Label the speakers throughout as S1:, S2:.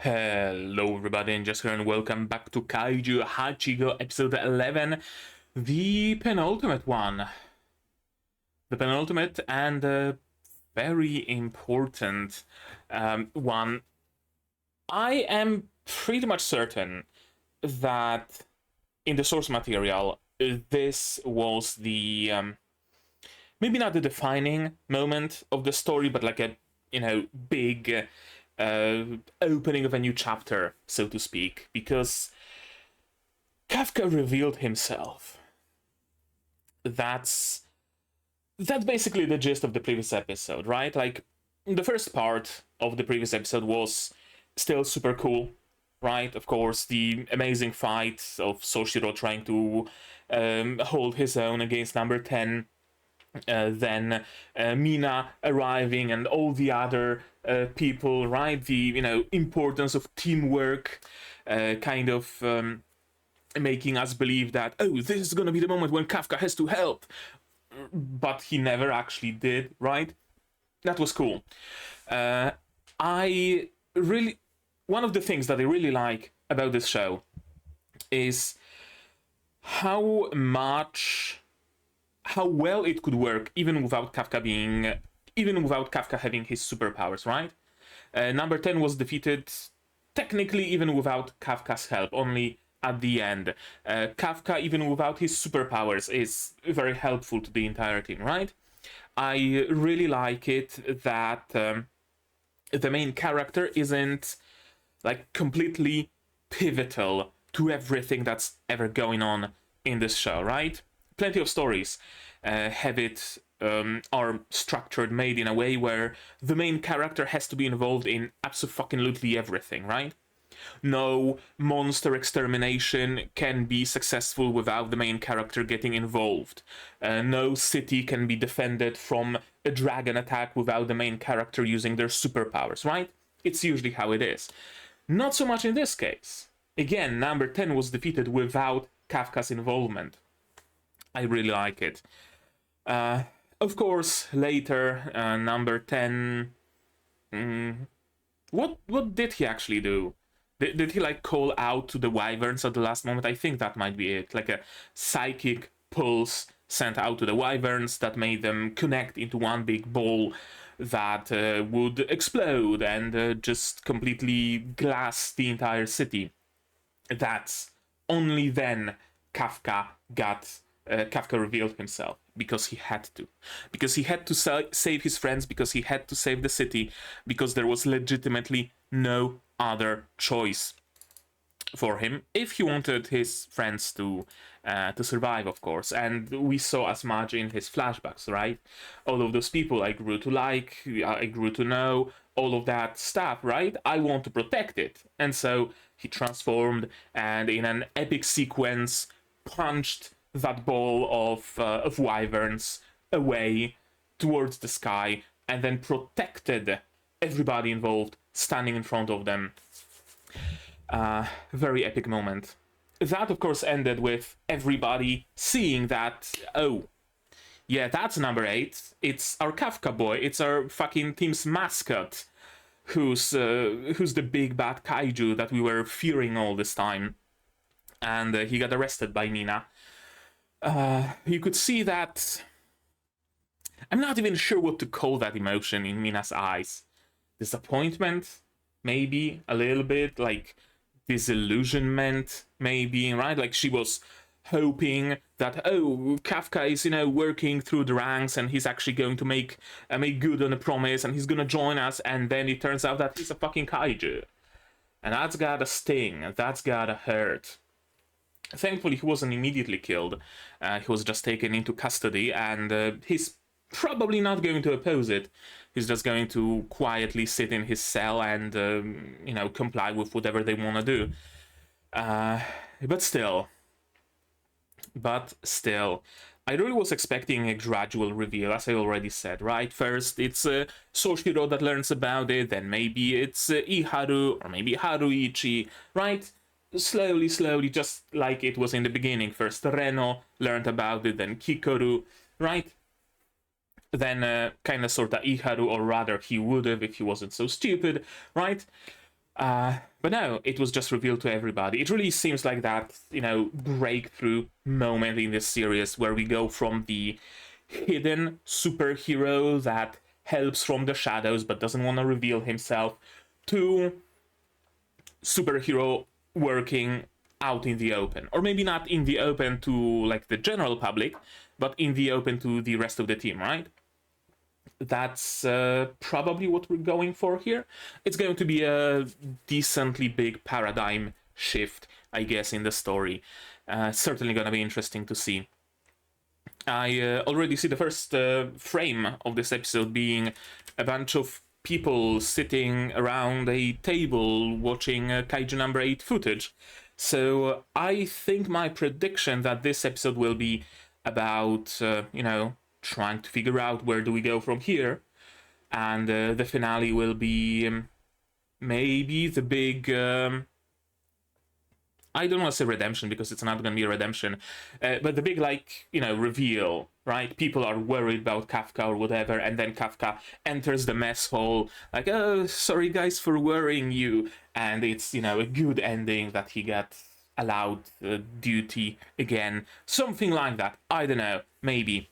S1: Hello everybody, and just here and welcome back to Kaiju Hachigo episode 11, the penultimate one. The penultimate and very important one. I am pretty much certain that in the source material, this was the, maybe not the defining moment of the story, but like a, big opening of a new chapter, so to speak, because Kafka revealed himself. That's basically the gist of the previous episode, right? Like, the first part of the previous episode was still super cool, right? Of course, the amazing fight of Soshiro trying to hold his own against number 10. Then Mina arriving and all the other people, right? The importance of teamwork, kind of making us believe that, oh, this is gonna be the moment when Kafka has to help, but he never actually did, right? That was cool. I really, one of the things that I really like about this show is how well it could work even without Kafka having his superpowers, right? Number 10 was defeated technically even without Kafka's help, only at the end. Kafka, even without his superpowers, is very helpful to the entire team, right? I really like it that the main character isn't like completely pivotal to everything that's ever going on in this show, right? Plenty of stories are structured, made in a way where the main character has to be involved in absolutely everything, right? No monster extermination can be successful without the main character getting involved. No city can be defended from a dragon attack without the main character using their superpowers, right? It's usually how it is. Not so much in this case. Again, number 10 was defeated without Kafka's involvement. I really like it. Of course, later, number 10... What did he actually do? Did he, like, call out to the wyverns at the last moment? I think that might be it. Like a psychic pulse sent out to the wyverns that made them connect into one big ball that would explode and just completely glass the entire city. That's only then Kafka revealed himself, because he had to. Because he had to save his friends, because he had to save the city, because there was legitimately no other choice for him if he wanted his friends to survive, of course. And we saw as much in his flashbacks, right? All of those people I grew to like, I grew to know, all of that stuff, right? I want to protect it. And so he transformed and in an epic sequence punched that ball of wyverns away towards the sky and then protected everybody involved standing in front of them. Very epic moment. That, of course, ended with everybody seeing that, oh, yeah, that's number 8. It's our Kafka boy. It's our fucking team's mascot, who's the big bad kaiju that we were fearing all this time. And he got arrested by Mina. You could see that... I'm not even sure what to call that emotion in Mina's eyes. Disappointment? Maybe a little bit, like disillusionment, maybe, right? Like she was hoping that, oh, Kafka is, working through the ranks and he's actually going to make good on a promise and he's gonna join us, and then it turns out that he's a fucking kaiju. And that's gotta sting, and that's gotta hurt. Thankfully, he wasn't immediately killed. He was just taken into custody, and he's probably not going to oppose it. He's just going to quietly sit in his cell and, comply with whatever they want to do. But still, I really was expecting a gradual reveal, as I already said, right? First, it's Soshiro that learns about it, then maybe it's Iharu, or maybe Haruichi, right? Slowly, just like it was in the beginning. First Reno learned about it, then Kikoru, right? Then kinda sorta Iharu, or rather he would have if he wasn't so stupid, right? But no, it was just revealed to everybody. It really seems like that, breakthrough moment in this series where we go from the hidden superhero that helps from the shadows but doesn't want to reveal himself to superhero working out in the open. Or maybe not in the open to like the general public, but in the open to the rest of the team, right? That's probably what we're going for here. It's going to be a decently big paradigm shift, I guess, in the story. Certainly going to be interesting to see. I already see the first frame of this episode being a bunch of people sitting around a table watching Kaiju No.8 footage. So I think my prediction that this episode will be about, trying to figure out where do we go from here, and the finale will be maybe the big I don't want to say redemption because it's not going to be a redemption, but the big reveal, right? People are worried about Kafka or whatever, and then Kafka enters the mess hall like, oh, sorry guys for worrying you, and it's a good ending that he got allowed duty again, something like that. I don't know, maybe.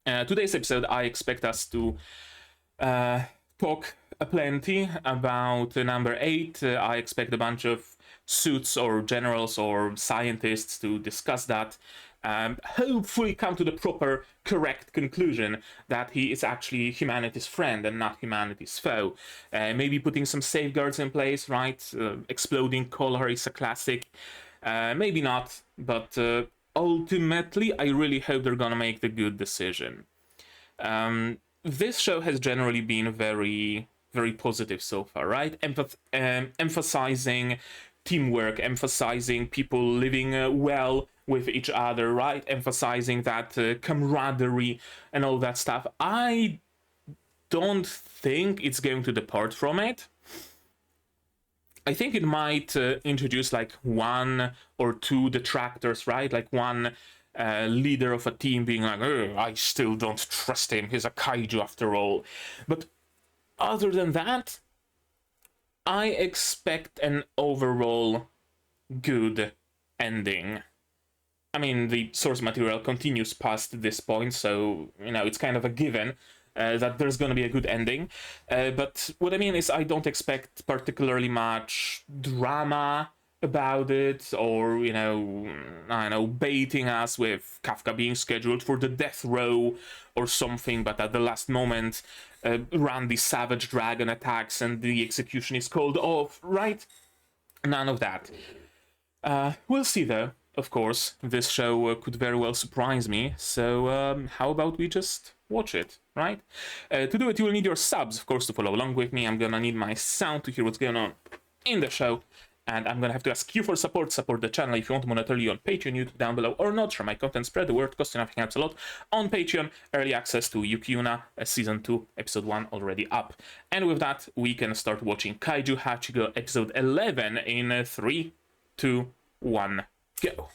S1: Today's episode, I expect us to talk plenty about number 8. I expect a bunch of suits or generals or scientists to discuss that. Hopefully come to the proper, correct conclusion that he is actually humanity's friend and not humanity's foe. Maybe putting some safeguards in place, right? Exploding color is a classic. Maybe not, but ultimately, I really hope they're gonna make the good decision. This show has generally been very, very positive so far, right? Emphasizing teamwork, emphasizing people living well with each other, right? Emphasizing that camaraderie and all that stuff. I don't think it's going to depart from it. I think it might introduce like 1 or 2 detractors, right? Like one leader of a team being like, oh, I still don't trust him, he's a kaiju after all. But other than that, I expect an overall good ending. I mean, the source material continues past this point, so, it's kind of a given that there's going to be a good ending. But what I mean is I don't expect particularly much drama about it, or, I don't know, baiting us with Kafka being scheduled for the death row or something, but at the last moment, Randy Savage Dragon attacks and the execution is called off, right? None of that. We'll see, though. Of course, this show could very well surprise me, so how about we just watch it, right? To do it, you will need your subs, of course, to follow along with me. I'm gonna need my sound to hear what's going on in the show, and I'm gonna have to ask you for support the channel if you want monetarily on Patreon, YouTube down below, or not. Share my content, spread the word, cost nothing, helps a lot. On Patreon, early access to Yuuki, Yuuna, Season 2, Episode 1 already up. And with that, we can start watching Kaiju Hachigo Episode 11 in 3, 2, 1, go.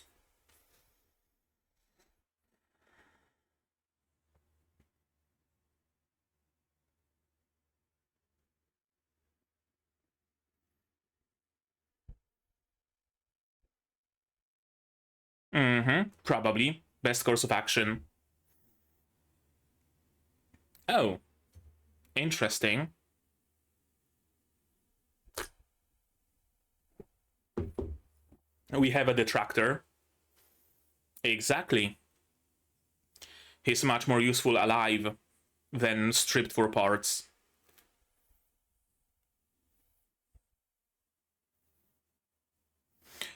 S1: Probably. Best course of action. Oh. Interesting. We have a detractor. Exactly. He's much more useful alive than stripped for parts.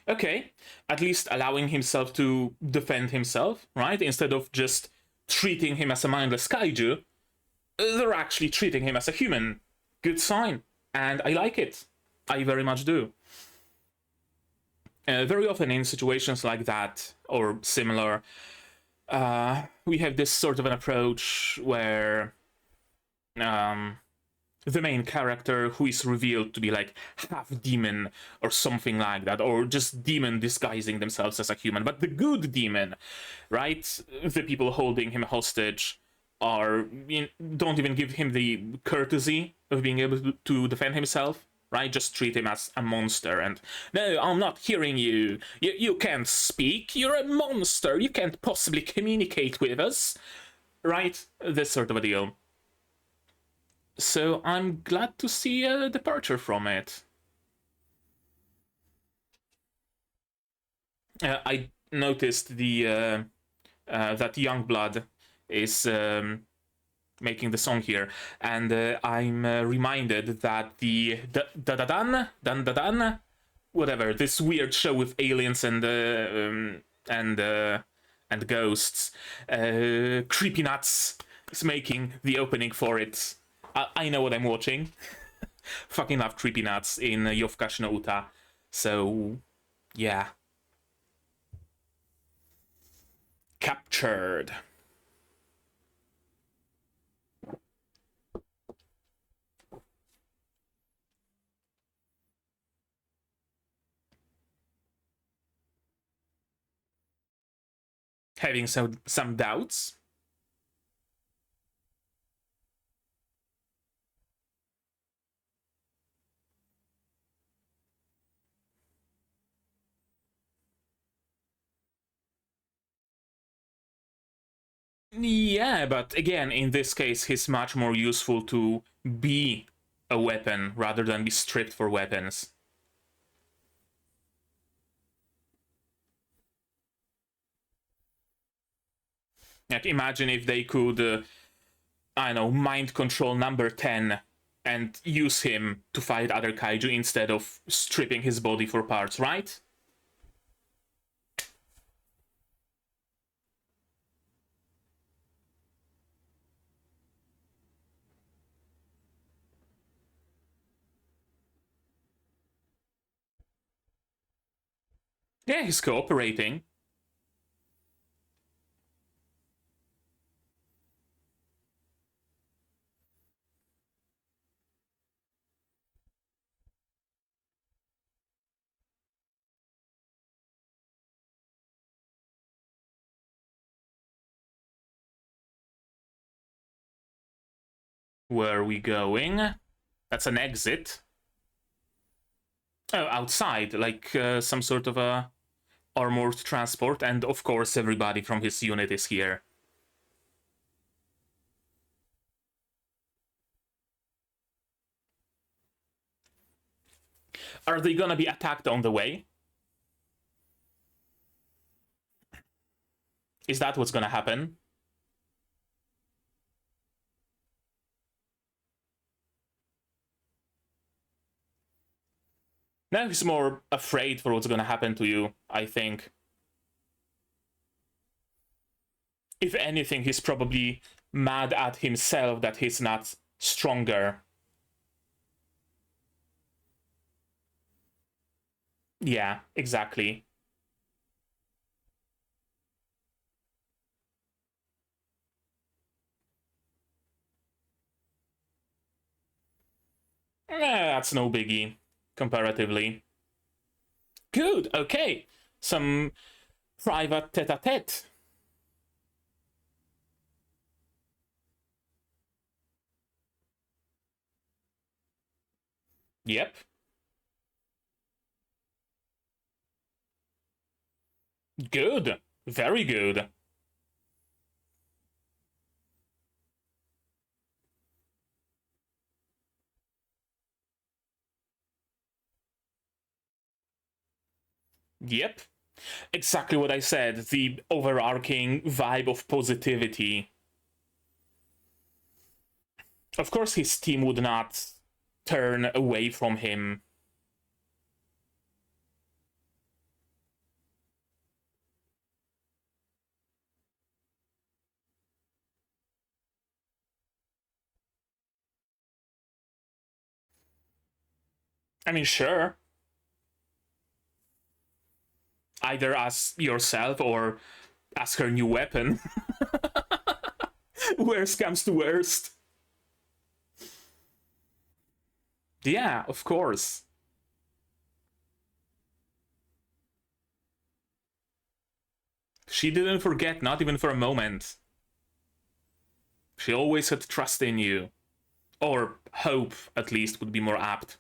S1: Okay, at least allowing himself to defend himself, right? Instead of just treating him as a mindless kaiju, they're actually treating him as a human. Good sign. And I like it. I very much do. Very often in situations like that, or similar, we have this sort of an approach where the main character, who is revealed to be like half demon or something like that, or just demon disguising themselves as a human, but the good demon, right? The people holding him hostage don't even give him the courtesy of being able to defend himself. right? Just treat him as a monster and, no, I'm not hearing you. You can't speak. You're a monster. You can't possibly communicate with us, right? This sort of a deal. So I'm glad to see a departure from it. I noticed the that Youngblood is making the song here, and I'm reminded that the dan whatever, this weird show with aliens and ghosts, Creepy Nuts is making the opening for it. I know what I'm watching. Fucking love Creepy Nuts in Yofkash no Uta. So yeah. Captured. Having some doubts. Yeah, but again, in this case, he's much more useful to be a weapon rather than be stripped for weapons. Like, imagine if they could, I don't know, mind control number 10 and use him to fight other kaiju instead of stripping his body for parts, right? Yeah, he's cooperating. Where are we going? That's an exit. Oh, outside, like some sort of a armored transport, and of course everybody from his unit is here. Are they gonna be attacked on the way? Is that what's gonna happen? Now he's more afraid for what's gonna happen to you, I think. If anything, he's probably mad at himself that he's not stronger. Yeah, exactly. That's no biggie, comparatively. Good, okay. Some private tete-a-tete. Yep. Good. Very good. Yep. Exactly what I said. The overarching vibe of positivity. Of course, his team would not turn away from him. I mean, sure. Either as yourself or as her new weapon. Worst comes to worst. Yeah, of course. She didn't forget, not even for a moment. She always had trust in you. Or hope, at least, would be more apt.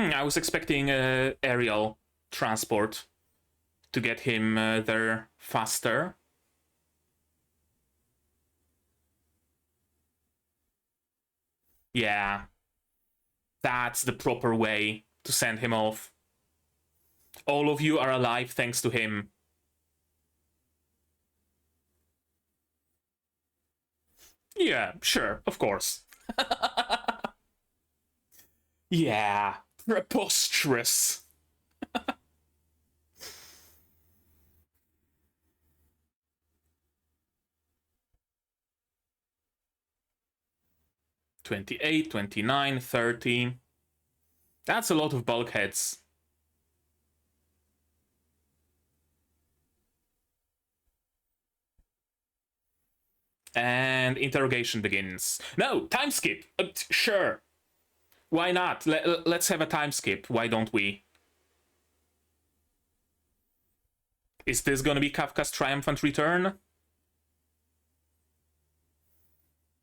S1: I was expecting aerial transport to get him there faster. Yeah. That's the proper way to send him off. All of you are alive thanks to him. Yeah, sure, of course. Yeah, preposterous. $28, $29, $30. That's a lot of bulkheads. And interrogation begins. No, time skip. Sure. Why not? Let's have a time skip. Why don't we? Is this gonna be Kafka's triumphant return?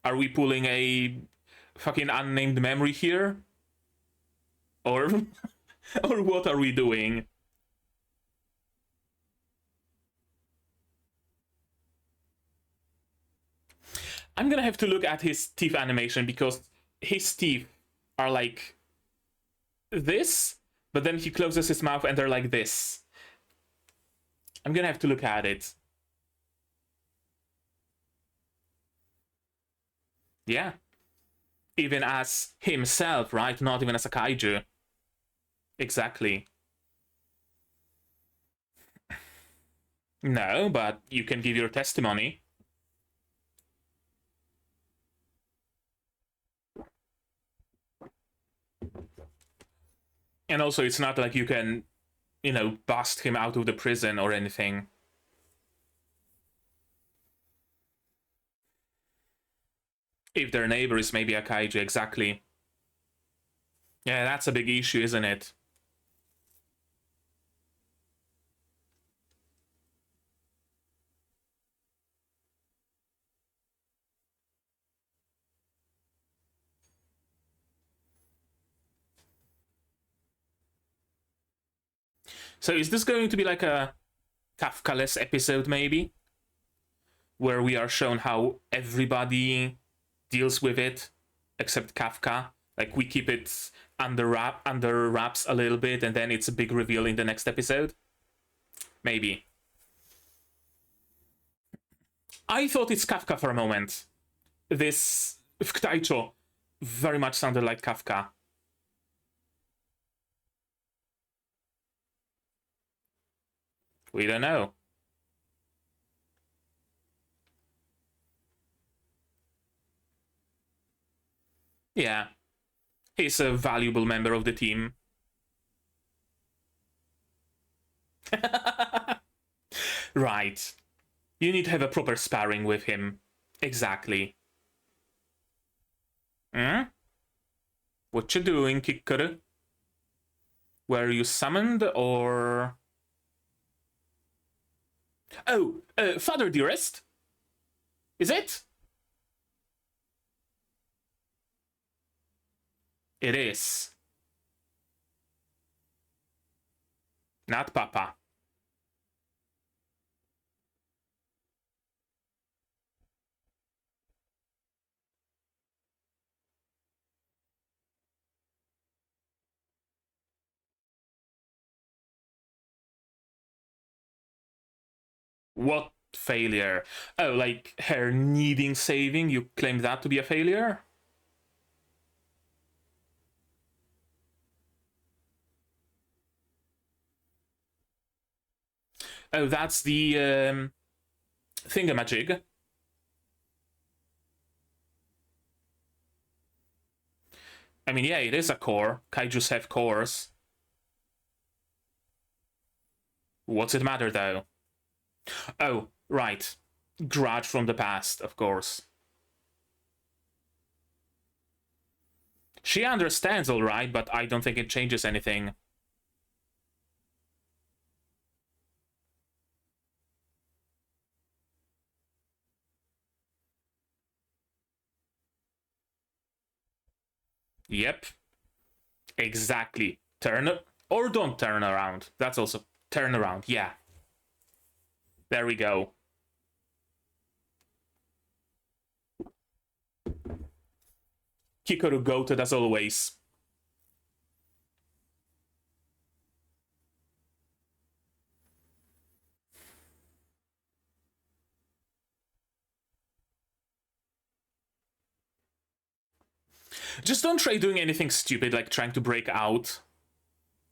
S1: Are we pulling a fucking unnamed memory here? Or or what are we doing? I'm gonna have to look at his teeth animation because his teeth are like this, but then he closes his mouth and they're like this. I'm gonna have to look at it. Yeah. Even as himself, right? Not even as a kaiju. Exactly. No, but you can give your testimony. And also, it's not like you can, you know, bust him out of the prison or anything. If their neighbor is maybe a kaiju, exactly. Yeah, that's a big issue, isn't it? So is this going to be like a Kafka-less episode, maybe? Where we are shown how everybody deals with it, except Kafka. Like, we keep it under wraps a little bit, and then it's a big reveal in the next episode? Maybe. I thought it's Kafka for a moment. This Kaiju very much sounded like Kafka. We don't know. Yeah. He's a valuable member of the team. Right. You need to have a proper sparring with him. Exactly. Hmm? What you doing, Kicker? Were you summoned, or... Oh, Father Dearest? Is it? It is. Not Papa. What failure? Oh, like her needing saving? You claim that to be a failure? Oh, that's the thingamajig. I mean, yeah, it is a core. Kaijus have cores. What's it matter, though? Oh, right. Grudge from the past, of course. She understands, all right, but I don't think it changes anything. Yep. Exactly. Turn, or don't turn around. That's also turn around, yeah. There we go. Hikaru goated as always. Just don't try doing anything stupid like trying to break out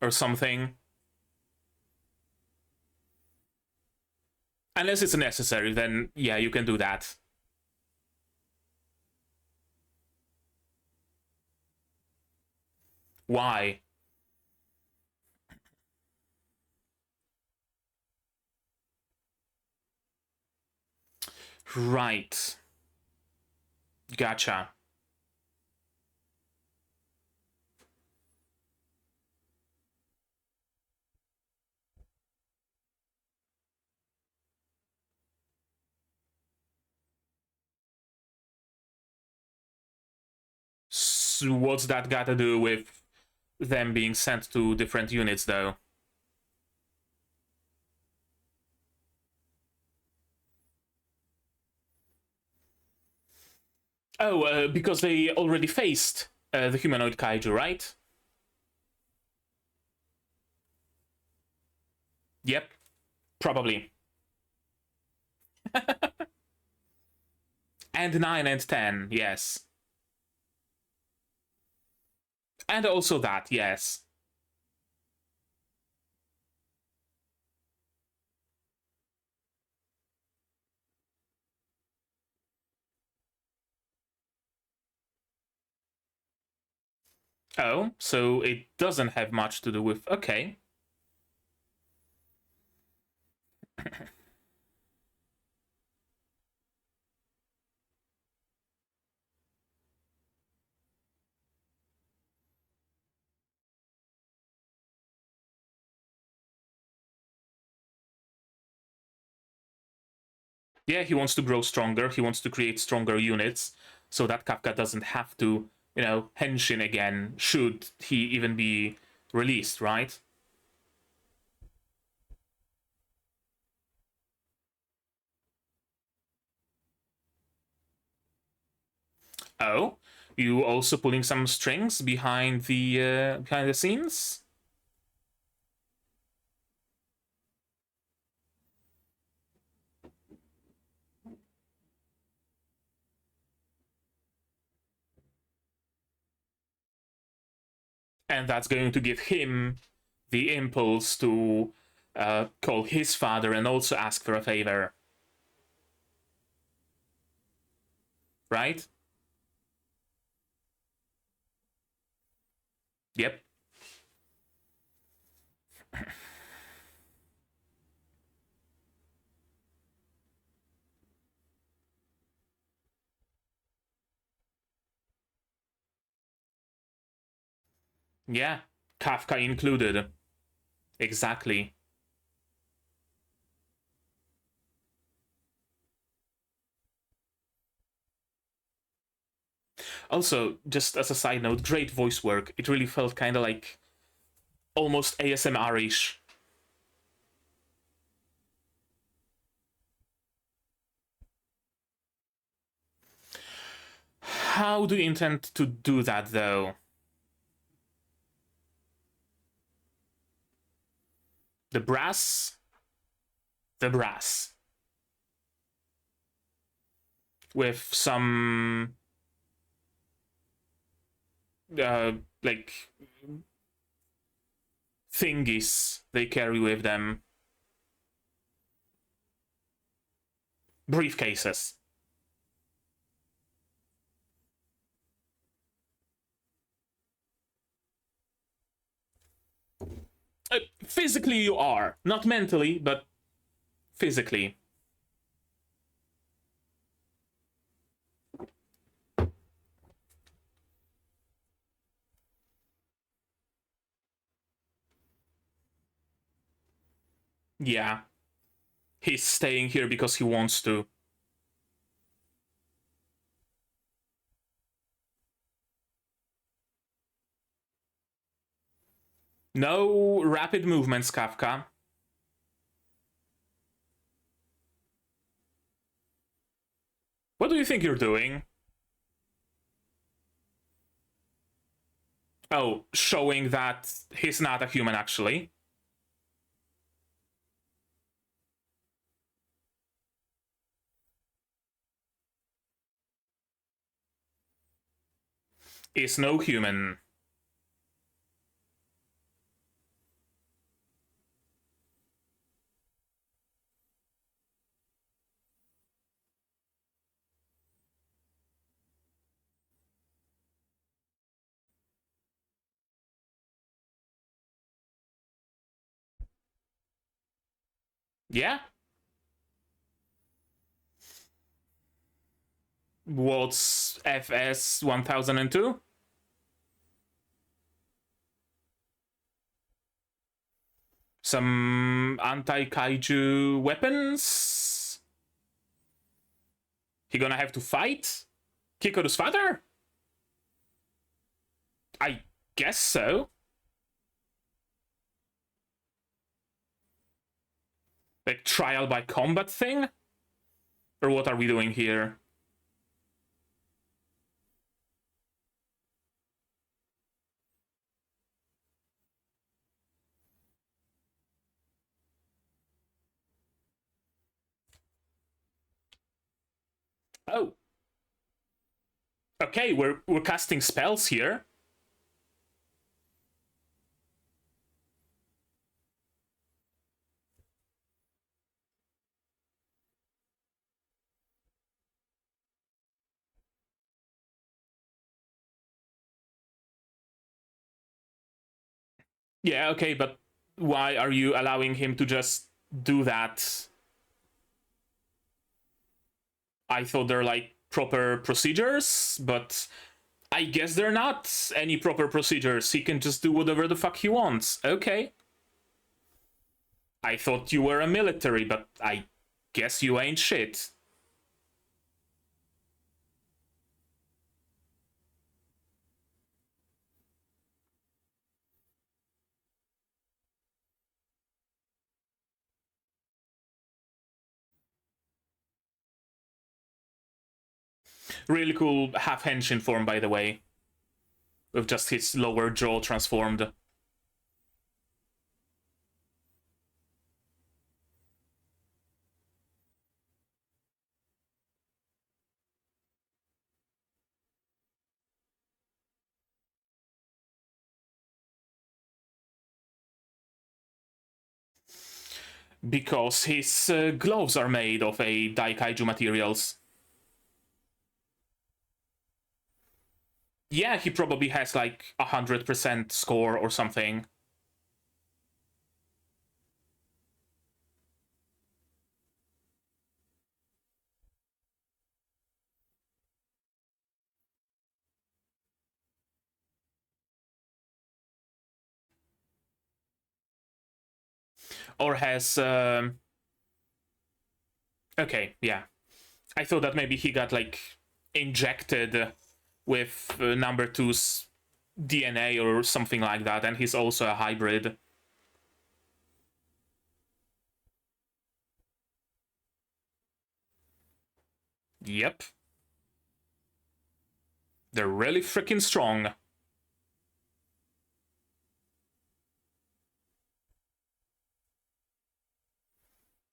S1: or something. Unless it's necessary, then yeah, you can do that. Why? Right. Gotcha. So what's that got to do with them being sent to different units, though? Oh, because they already faced the humanoid kaiju, right? Yep, probably. And 9 and 10, yes. And also that, yes. Oh, so it doesn't have much to do with... Okay. Yeah, he wants to grow stronger. He wants to create stronger units so that Kafka doesn't have to, you know, henshin again, should he even be released, right? Oh, you also pulling some strings behind the scenes? And that's going to give him the impulse to call his father and also ask for a favor. Right? Yep. Yeah. Kafka included. Exactly. Also, just as a side note, great voice work. It really felt kind of like almost ASMR-ish. How do you intend to do that, though? The brass? The brass. With some... like... thingies they carry with them. Briefcases. Physically you are. Not mentally, but physically. Yeah. He's staying here because he wants to. No rapid movements, Kafka. What do you think you're doing? Oh, showing that he's not a human, actually. Is no human. Yeah? What's FS 1002? Some anti-kaiju weapons? He gonna have to fight Kikoru's father? I guess so. Like, trial by combat thing? Or what are we doing here? Oh. Okay, we're casting spells here. Yeah, okay, but why are you allowing him to just do that? I thought they're like proper procedures, but I guess they're not any proper procedures. He can just do whatever the fuck he wants. Okay. I thought you were a military, but I guess you ain't shit. Really cool half henshin form, by the way. With just his lower jaw transformed. Because his gloves are made of a Daikaiju materials. Yeah, he probably has like 100% score or something. Or has... Okay, yeah. I thought that maybe he got like injected with number two's DNA or something like that, and he's also a hybrid. Yep. They're really freaking strong.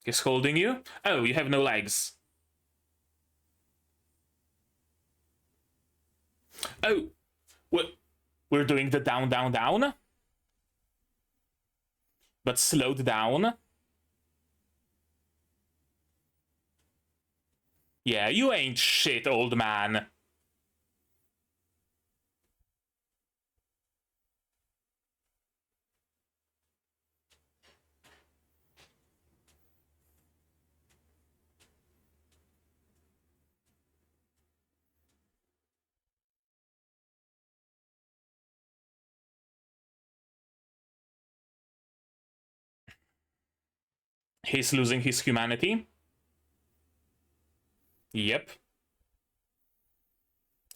S1: He's holding you? Oh, you have no legs. Oh, we're doing the down, down, down? But slowed down? Yeah, you ain't shit, old man. He's losing his humanity. Yep.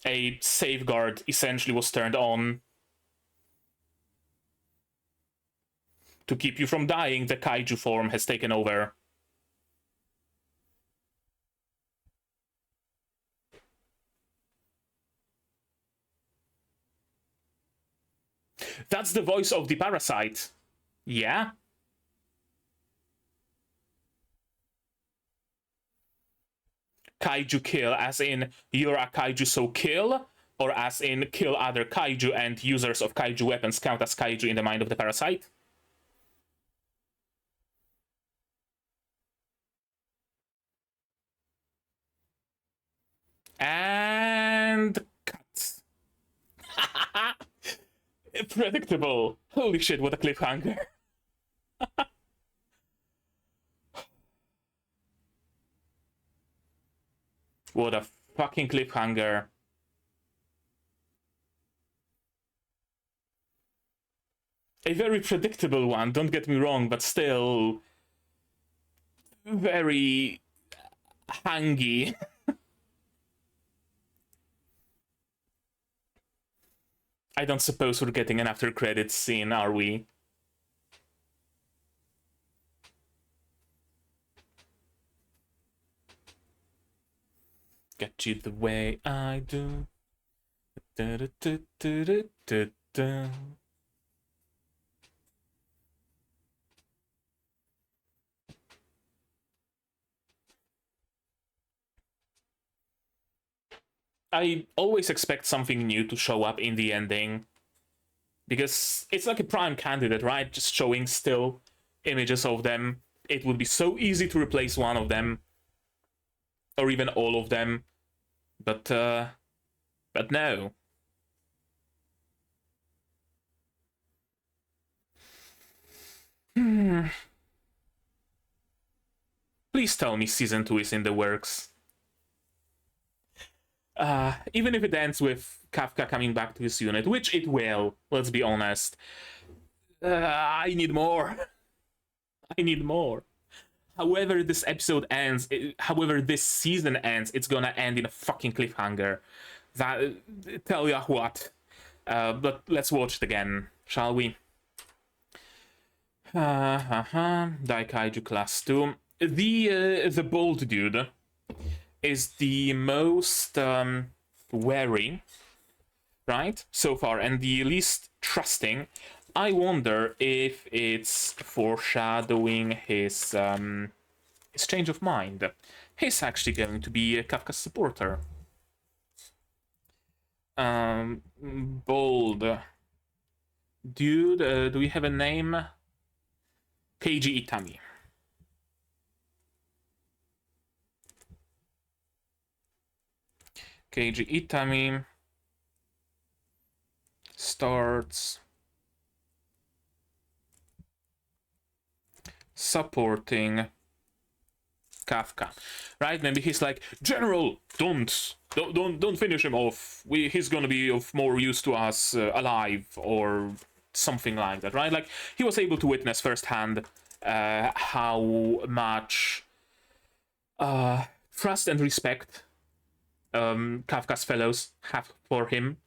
S1: A safeguard essentially was turned on. To keep you from dying, the kaiju form has taken over. That's the voice of the parasite. Yeah? Kaiju kill, as in you're a kaiju so kill? Or as in kill other kaiju and users of kaiju weapons count as kaiju in the mind of the parasite? And cut. Predictable. Holy shit, what a cliffhanger. What a fucking cliffhanger. A very predictable one, don't get me wrong, but still very hangy. I don't suppose we're getting an after credits scene, are we? Get you the way I do. Da, da, da, da, da, da, da. I always expect something new to show up in the ending. Because it's like a prime candidate, right? Just showing still images of them. It would be so easy to replace one of them. Or even all of them. But no. Please tell me season 2 is in the works. Even if it ends with Kafka coming back to his unit, which it will, let's be honest. I need more. I need more. However this episode ends, however this season ends, it's gonna end in a fucking cliffhanger. That, tell ya what. But let's watch it again, shall we? Daikaiju Class 2. The bold dude is the most wary, right, so far, and the least trusting. I wonder if it's foreshadowing his change of mind. He's actually going to be a Kafka supporter. Bold dude, do we have a name? Keiji Itami. Keiji Itami starts supporting Kafka, right? Maybe he's like, General, don't finish him off. He's gonna be of more use to us alive, or something like that, right? Like, he was able to witness firsthand how much trust and respect Kafka's fellows have for him.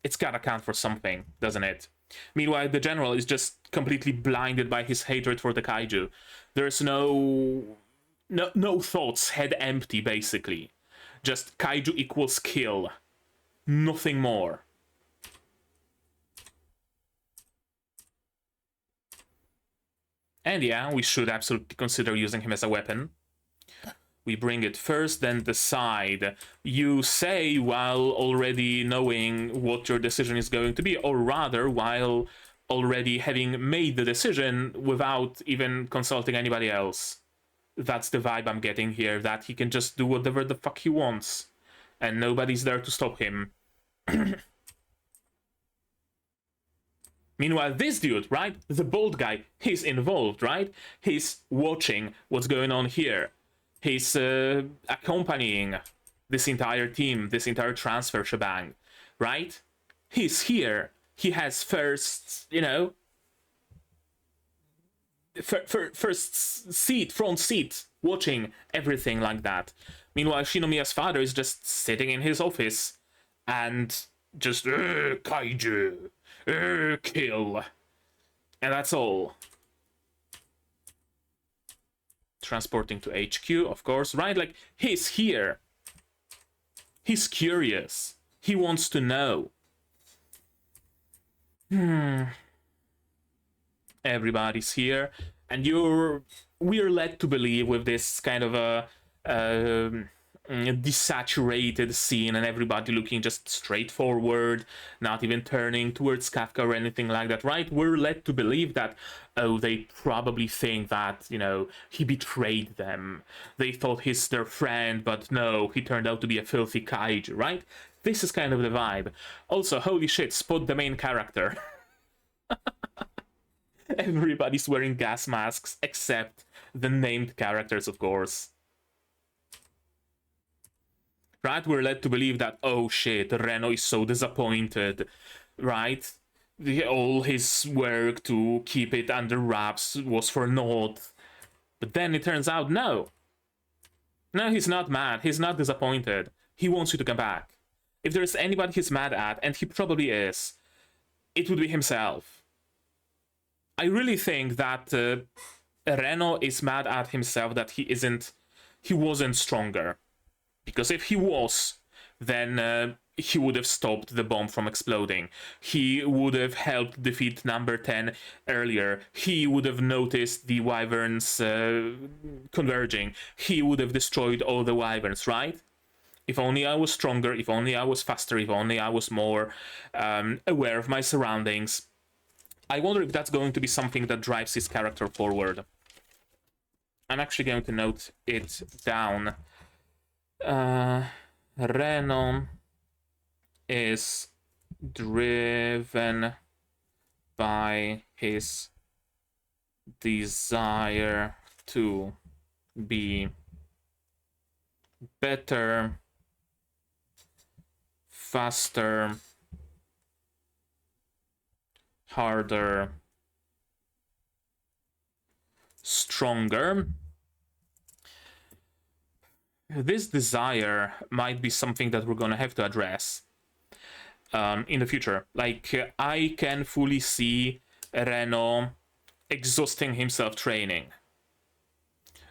S1: It's gotta count for something, doesn't it? Meanwhile, the general is just completely blinded by his hatred for the kaiju. There's no thoughts, head empty, basically. Just kaiju equals kill. Nothing more. And yeah, we should absolutely consider using him as a weapon. We bring it first, then decide. You say while already knowing what your decision is going to be, or rather, while already having made the decision without even consulting anybody else. That's the vibe I'm getting here, that he can just do whatever the fuck he wants, and nobody's there to stop him. Meanwhile, this dude, right? The bold guy, he's involved, right? He's watching what's going on here. He's accompanying this entire team, this entire transfer shebang, right? He's here. He has first, you know, first seat, front seat, watching everything like that. Meanwhile, Shinomiya's father is just sitting in his office and just, kaiju, kill. And that's all. Transporting to HQ, of course, right? Like, he's here. He's curious. He wants to know. Everybody's here, and we're led to believe with this kind of a desaturated scene, and everybody looking just straightforward, not even turning towards Kafka or anything like that, right? We're led to believe that, oh, they probably think that, you know, he betrayed them. They thought he's their friend, but no, he turned out to be a filthy kaiju, right? This is kind of the vibe. Also, holy shit, spot the main character. Everybody's wearing gas masks except the named characters, of course. Right? We're led to believe that, oh shit, Reno is so disappointed, right? All his work to keep it under wraps was for naught. But then it turns out, no. No, he's not mad. He's not disappointed. He wants you to come back. If there's anybody he's mad at, and he probably is, it would be himself. I really think that Reno is mad at himself that he wasn't stronger. Because if he was, then he would have stopped the bomb from exploding. He would have helped defeat number 10 earlier. He would have noticed the wyverns converging. He would have destroyed all the wyverns, right? If only I was stronger, if only I was faster, if only I was more aware of my surroundings. I wonder if that's going to be something that drives his character forward. I'm actually going to note it down. Reno is driven by his desire to be better, faster, harder, stronger. This desire might be something that we're gonna have to address in the future. Like, I can fully see Reno exhausting himself training.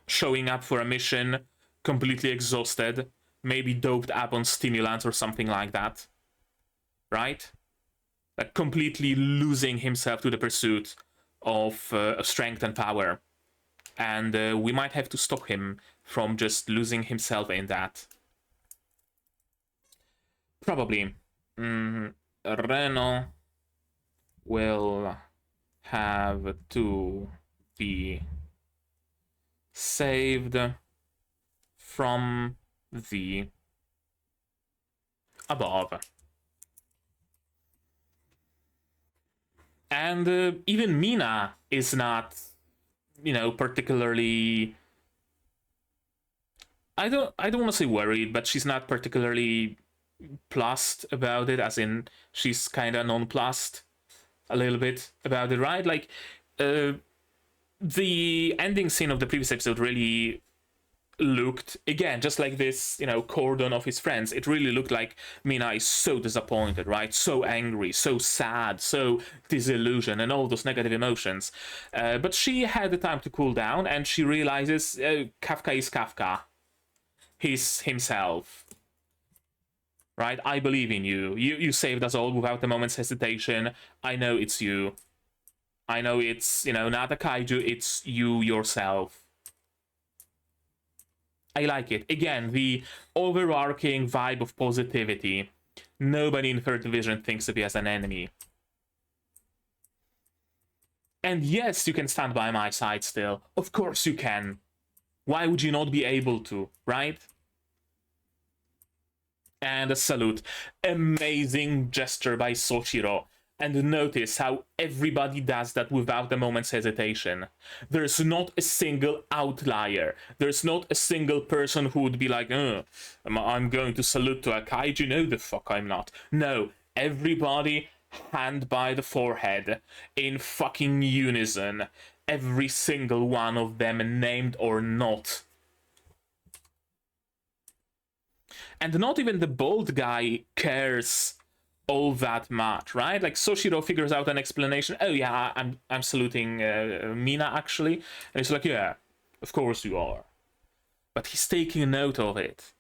S1: Showing up for a mission completely exhausted, maybe doped up on stimulants or something like that. Right? Like, completely losing himself to the pursuit of strength and power. And we might have to stop him from just losing himself in that. Probably. Reno will have to be saved from the above. And even Mina is not, you know, particularly... I don't want to say worried, but she's not particularly plussed about it, as in she's kind of nonplussed a little bit about it, right? Like, the ending scene of the previous episode really looked, again, just like this, you know, cordon of his friends, it really looked like Mina is so disappointed, right? So angry, so sad, so disillusioned, and all those negative emotions. But she had the time to cool down, and she realizes Kafka is Kafka. He's himself. Right? I believe in you. You saved us all without a moment's hesitation. I know it's you. I know it's, you know, not a kaiju, it's you yourself. I like it. Again, the overarching vibe of positivity. Nobody in Third Division thinks of you as an enemy. And yes, you can stand by my side still. Of course you can. Why would you not be able to, right? And a salute. Amazing gesture by Soshiro. And notice how everybody does that without a moment's hesitation. There's not a single outlier. There's not a single person who would be like, I'm going to salute to a kaiju. No, the fuck I'm not. No, everybody hand by the forehead in fucking unison. Every single one of them, named or not. And not even the bald guy cares all that much, right? Like, Soshiro figures out an explanation. Oh yeah, I'm saluting Mina, actually. And it's like, yeah, Of course you are. But he's taking a note of it.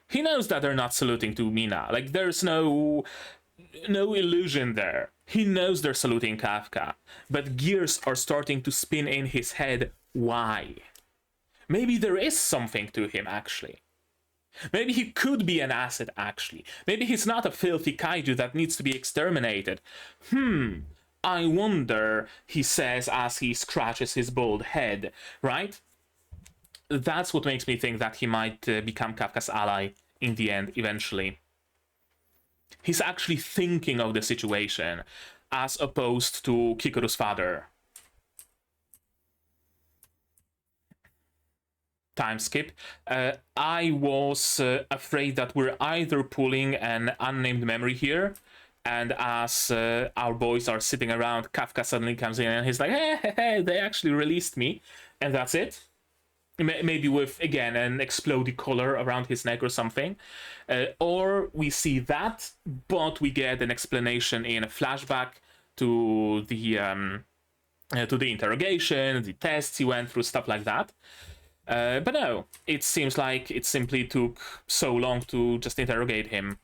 S1: He knows that they're not saluting to Mina. Like, there's no illusion there. He knows they're saluting Kafka. But gears are starting to spin in his head. Why? Maybe there is something to him, actually. Maybe he could be an asset, actually. Maybe he's not a filthy kaiju that needs to be exterminated. I wonder, he says as he scratches his bald head, right? That's what makes me think that he might become Kafka's ally in the end, eventually. He's actually thinking of the situation, as opposed to Kikuru's father. Time skip. I was afraid that we're either pulling an unnamed memory here, and as our boys are sitting around, Kafka suddenly comes in and he's like, hey, they actually released me, and that's it. Maybe with, again, an explodey collar around his neck or something. Or we see that, but we get an explanation in a flashback to the interrogation, the tests he went through, stuff like that. But no, it seems like it simply took so long to just interrogate him.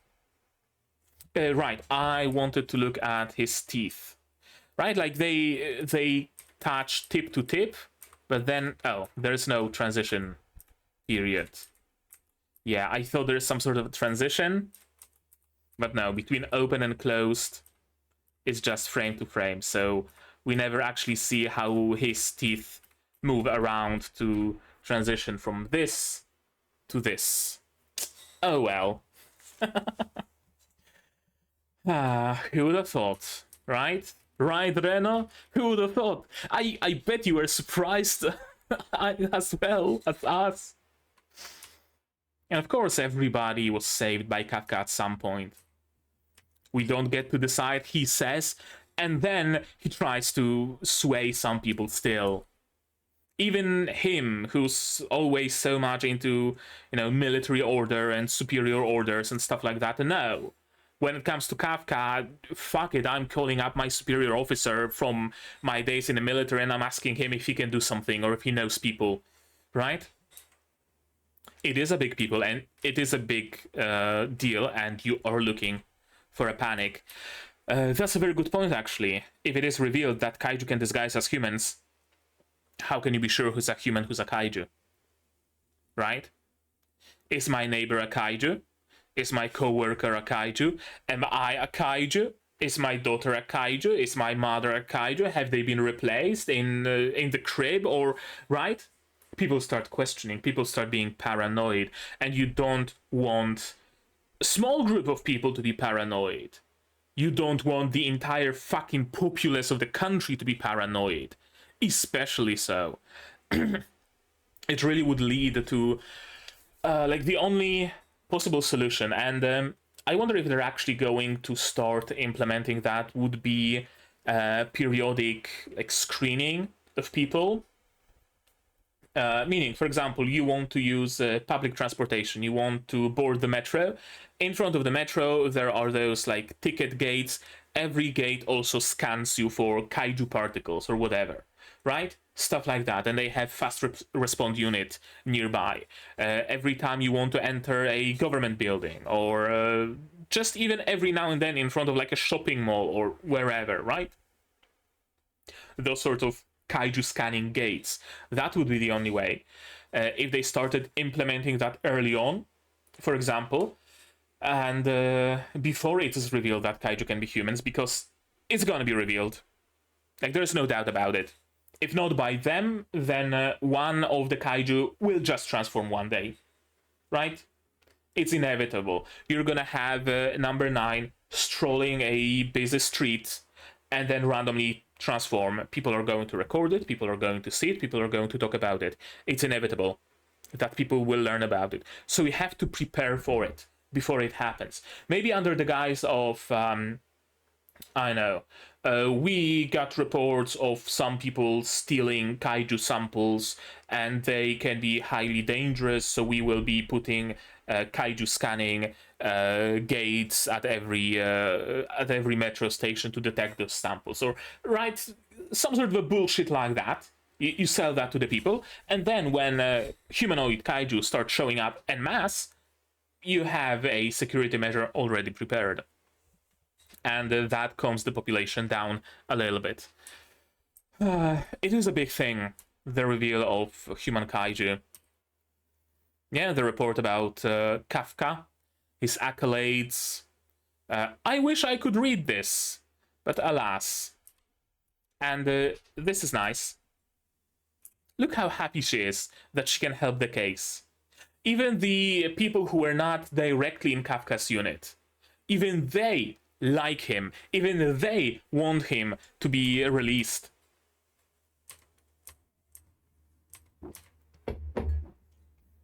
S1: Right, I wanted to look at his teeth. Right, like they touch tip to tip, but then, oh, there's no transition period. Yeah, I thought there's some sort of transition, but no, between open and closed, it's just frame to frame, so we never actually see how his teeth move around to transition from this to this. Oh well. Who would have thought, right? Right, Reno? Who would have thought? I bet you were surprised as well as us. And of course, everybody was saved by Kafka at some point. We don't get to decide, he says, and then he tries to sway some people still. Even him, who's always so much into, military order and superior orders and stuff like that, no. When it comes to Kafka, fuck it, I'm calling up my superior officer from my days in the military and I'm asking him if he can do something or if he knows people, right? It is a big people and it is a big deal, and you are looking for a panic. That's a very good point, actually. If it is revealed that kaiju can disguise as humans, how can you be sure who's a human, who's a kaiju? Right? Is my neighbor a kaiju? Is my co-worker a kaiju? Am I a kaiju? Is my daughter a kaiju? Is my mother a kaiju? Have they been replaced in the crib? Or, right? People start questioning. People start being paranoid. And you don't want a small group of people to be paranoid. You don't want the entire fucking populace of the country to be paranoid. Especially so. It really would lead to, the only possible solution, and I wonder if they're actually going to start implementing that, would be periodic screening of people. Meaning, for example, you want to use public transportation, you want to board the metro. In front of the metro, there are those ticket gates. Every gate also scans you for kaiju particles or whatever, right? Stuff like that, and they have fast respond unit nearby. Every time you want to enter a government building, or just even every now and then in front of a shopping mall or wherever, right? Those sort of kaiju scanning gates. That would be the only way. If they started implementing that early on, for example, and before it is revealed that kaiju can be humans, because it's gonna be revealed. There's no doubt about it. If not by them, then one of the kaiju will just transform one day, right? It's inevitable. You're gonna have number 9 strolling a busy street and then randomly transform. People are going to record it, people are going to see it, people are going to talk about it. It's inevitable that people will learn about it. So we have to prepare for it before it happens. Maybe under the guise of, we got reports of some people stealing kaiju samples and they can be highly dangerous, so we will be putting kaiju scanning gates at every metro station to detect those samples, or right, some sort of a bullshit like that, You sell that to the people, and then when humanoid kaiju start showing up en masse, you have a security measure already prepared. And that calms the population down a little bit. It is a big thing, the reveal of human kaiju. Yeah, the report about Kafka, his accolades. I wish I could read this, but alas. And this is nice. Look how happy she is that she can help the case. Even the people who were not directly in Kafka's unit, even they like him. Even they want him to be released.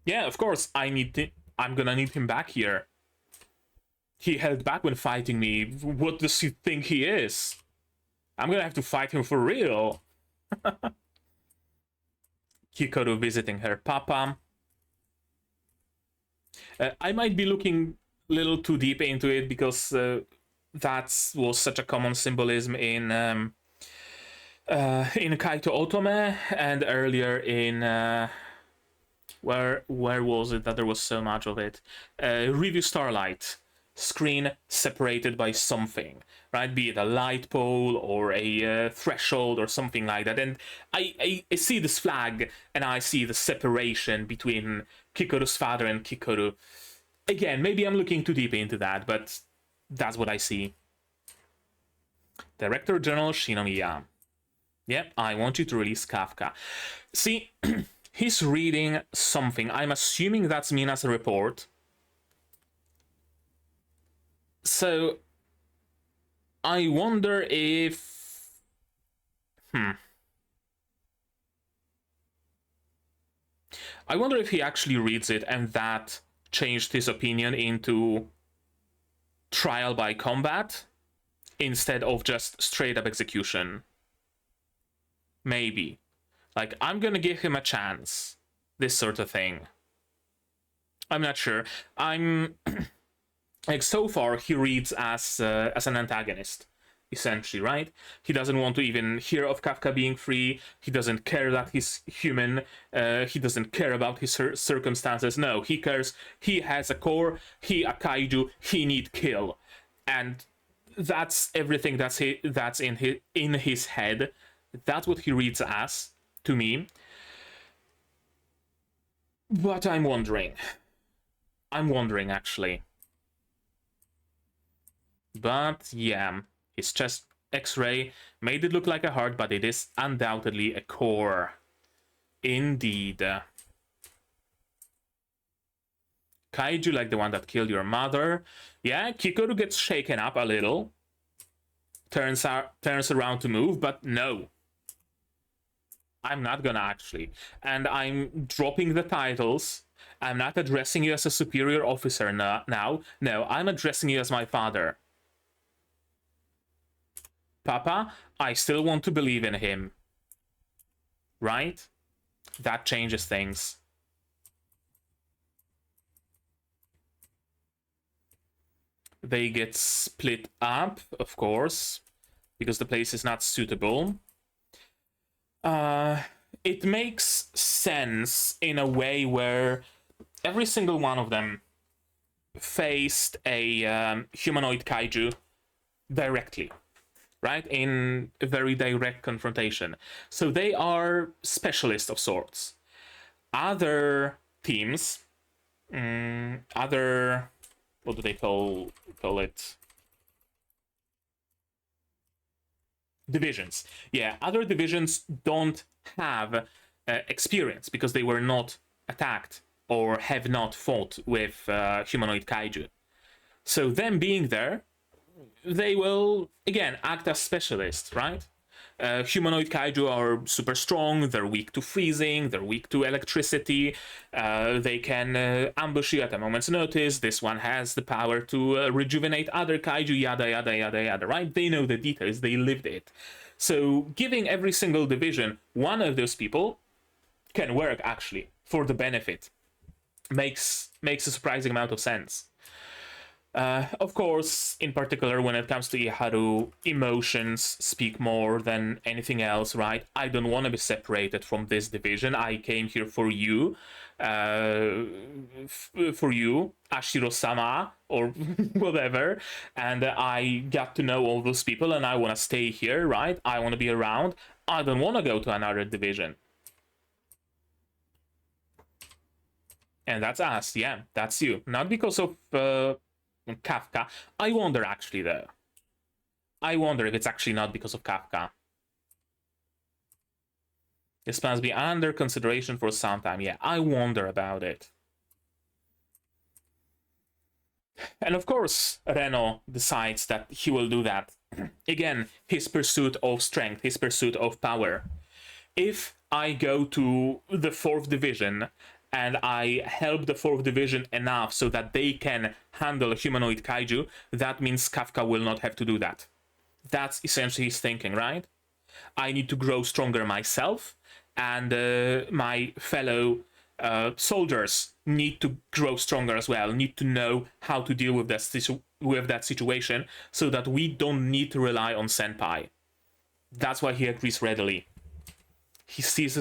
S1: Yeah, of course, I'm gonna need him back here. He held back when fighting me. What does he think he is? I'm gonna have to fight him for real. Hikaru visiting her papa. I might be looking a little too deep into it because that was such a common symbolism in Kaito Otome and earlier in where was it that there was so much of it? Review Starlight. Screen separated by something, right? Be it a light pole or a threshold or something like that. And I see this flag and I see the separation between Kikoru's father and Kikoru. Again, maybe I'm looking too deep into that, but that's what I see. Director General Shinomiya. Yep, I want you to release Kafka. See, he's reading something. I'm assuming that's Mina's report. So, I wonder if... I wonder if he actually reads it and that changed his opinion into trial by combat instead of just straight up execution. Maybe. Like, I'm gonna give him a chance. This sort of thing. I'm not sure. Like, so far, he reads as an antagonist, essentially, right? He doesn't want to even hear of Kafka being free. He doesn't care that he's human. He doesn't care about his circumstances. No, he cares. He has a core. He a kaiju. He need kill. And that's everything that's in his head. That's what he reads as, to me. But I'm wondering, actually. But yeah, his chest X-ray made it look like a heart, but it is undoubtedly a core. Indeed. Kaiju like the one that killed your mother. Yeah, Kikoru gets shaken up a little. Turns around to move, but no. I'm not gonna actually. And I'm dropping the titles. I'm not addressing you as a superior officer now. No, I'm addressing you as my father. Papa, I still want to believe in him. Right? That changes things. They get split up, of course, because the place is not suitable. It makes sense in a way where every single one of them faced a humanoid kaiju directly. Right? In a very direct confrontation. So they are specialists of sorts. Other teams, other, what do they call it? Divisions. Yeah, other divisions don't have experience because they were not attacked or have not fought with humanoid kaiju. So them being there, they will, again, act as specialists, right? Humanoid kaiju are super strong, they're weak to freezing, they're weak to electricity, they can ambush you at a moment's notice, this one has the power to rejuvenate other kaiju, yada yada yada yada, right? They know the details, they lived it. So giving every single division one of those people can work, actually, for the benefit. Makes a surprising amount of sense. Of course, in particular, when it comes to Iharu, emotions speak more than anything else, right? I don't want to be separated from this division. I came here for you, Ashiro-sama, or whatever, and I got to know all those people, and I want to stay here, right? I want to be around. I don't want to go to another division. And that's us, yeah, that's you. Not because of Kafka. I wonder, actually, though. I wonder if it's actually not because of Kafka. This must be under consideration for some time. Yeah, I wonder about it. And of course, Reno decides that he will do that. Again, his pursuit of strength, his pursuit of power. If I go to the 4th division and I help the 4th division enough so that they can handle humanoid kaiju, that means Kafka will not have to do that. That's essentially his thinking, right? I need to grow stronger myself, and my fellow soldiers need to grow stronger as well, need to know how to deal with that situation so that we don't need to rely on Senpai. That's why he agrees readily. He sees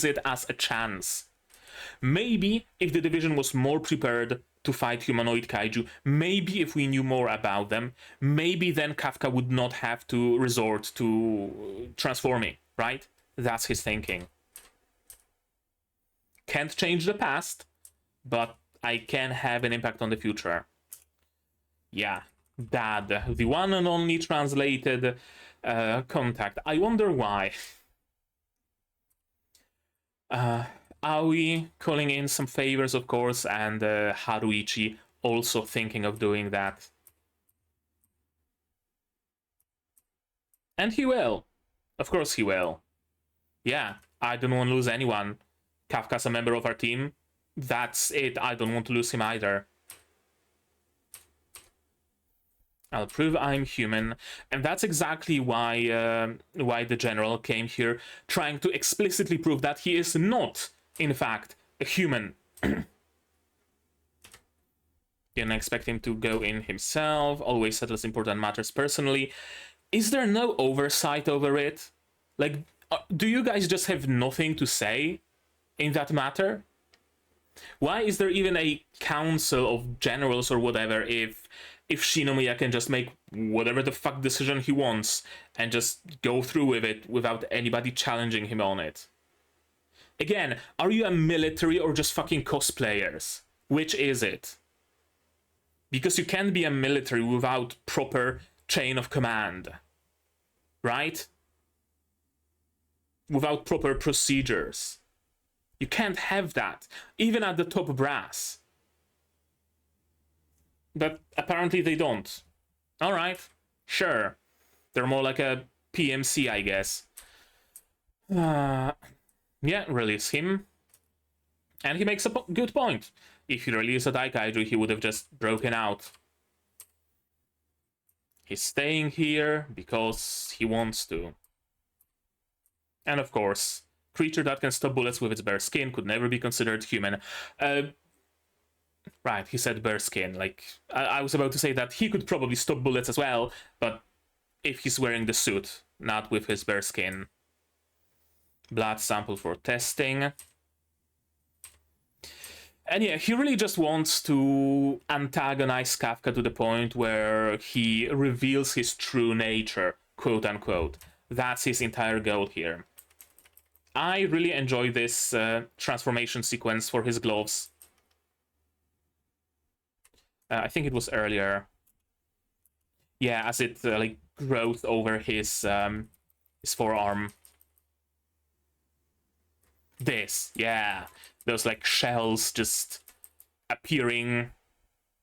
S1: it as a chance. Maybe if the division was more prepared to fight humanoid kaiju, maybe if we knew more about them, maybe then Kafka would not have to resort to transforming, right? That's his thinking. Can't change the past, but I can have an impact on the future. Yeah, Dad, the one and only translated contact. I wonder why. Aoi calling in some favors, of course, and Haruichi also thinking of doing that. And he will. Of course he will. Yeah, I don't want to lose anyone. Kafka's a member of our team. That's it. I don't want to lose him either. I'll prove I'm human. And that's exactly why the general came here, trying to explicitly prove that he is not, in fact, a human. Didn't expect him to go in himself, always settles important matters personally. Is there no oversight over it? Like, do you guys just have nothing to say in that matter? Why is there even a council of generals or whatever if Shinomiya can just make whatever the fuck decision he wants and just go through with it without anybody challenging him on it? Again, are you a military or just fucking cosplayers? Which is it? Because you can't be a military without proper chain of command, right? Without proper procedures. You can't have that, even at the top brass. But apparently they don't. Alright, sure. They're more like a PMC, I guess. Yeah, release him. And he makes a good point. If he released a Daikaiju, he would have just broken out. He's staying here because he wants to. And of course, creature that can stop bullets with its bare skin could never be considered human. Right, he said bare skin. Like, I was about to say that he could probably stop bullets as well, but if he's wearing the suit, not with his bare skin. Blood sample for testing. And yeah, he really just wants to antagonize Kafka to the point where he reveals his true nature, quote unquote. That's his entire goal here. I really enjoy this transformation sequence for his gloves. I think it was earlier. Yeah, as it like grows over his forearm. This, yeah. Those like shells just appearing,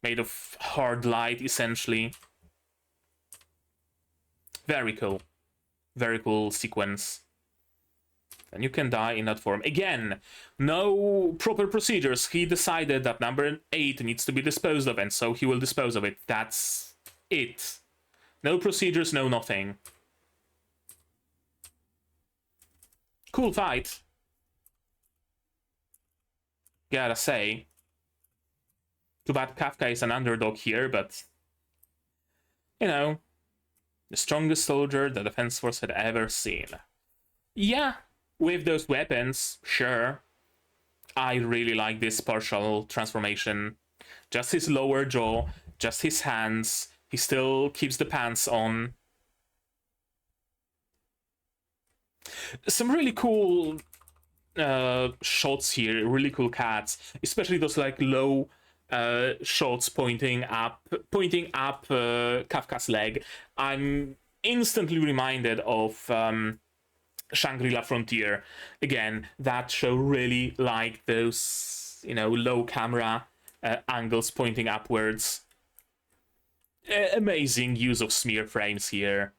S1: made of hard light, essentially. Very cool. Very cool sequence. And you can die in that form. Again, no proper procedures. He decided that number 8 needs to be disposed of, and so he will dispose of it. That's it. No procedures, no nothing. Cool fight. Gotta say. Too bad Kafka is an underdog here, but, you know, the strongest soldier the Defense Force had ever seen. Yeah, with those weapons, sure. I really like this partial transformation. Just his lower jaw, just his hands. He still keeps the pants on. Some really cool shots here, really cool cuts, especially those like low shots pointing up Kafka's leg. I'm instantly reminded of Shangri-La Frontier. Again, that show really liked those, you know, low camera angles pointing upwards. Amazing use of smear frames here.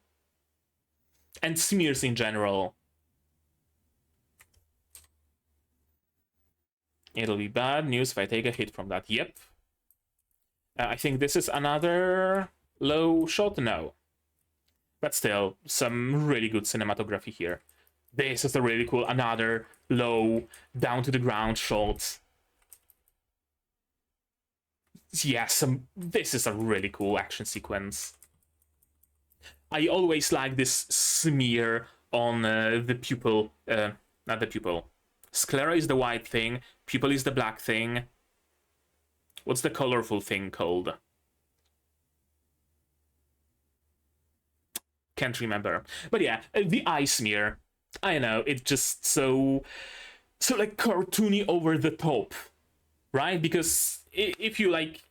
S1: And smears in general. It'll be bad news if I take a hit from that. Yep. I think this is another low shot. No. But still, some really good cinematography here. This is a really cool, another low, down to the ground shot. Yeah, this is a really cool action sequence. I always like this smear on the pupil, not the pupil. Sclera is the white thing, pupil is the black thing. What's the colorful thing called? Can't remember. But yeah, the eye smear. I know, it's just so like cartoony over the top, right? Because if you like,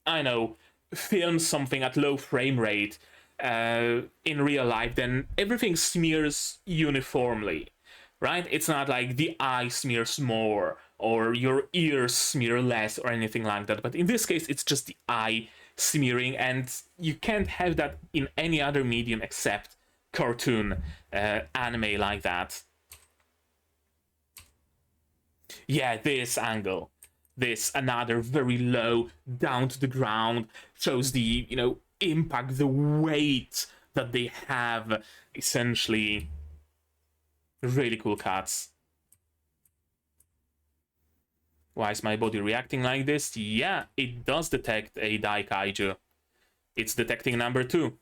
S1: I know, film something at low frame rate in real life, then everything smears uniformly, right? It's not like the eye smears more or your ears smear less or anything like that. But in this case, it's just the eye smearing, and you can't have that in any other medium except cartoon anime like that. Yeah, this angle, this another very low down to the ground, shows the, you know, impact, the weight that they have, essentially. Really cool cuts. Why is my body reacting like this? Yeah, it does detect a Dai Kaiju. It's detecting number 2.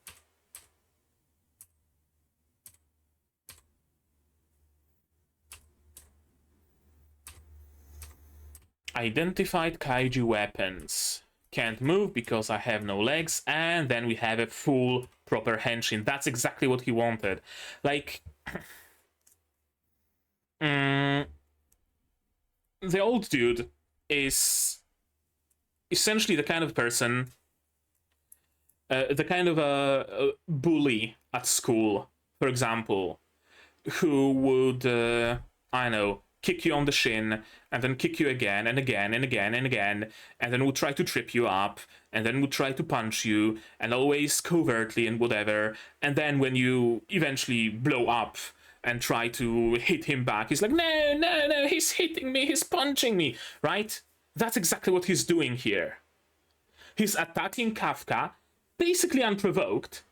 S1: Identified kaiju weapons. Can't move because I have no legs, and then we have a full proper henshin. That's exactly what he wanted. Like, the old dude is essentially the kind of person, the kind of a bully at school, for example, who would, I know, kick you on the shin, and then kick you again and again and again and again, and then would try to trip you up, and then would try to punch you, and always covertly and whatever, and then when you eventually blow up and try to hit him back, he's like, no, no, no, he's hitting me, he's punching me, right? That's exactly what he's doing here. He's attacking Kafka, basically unprovoked,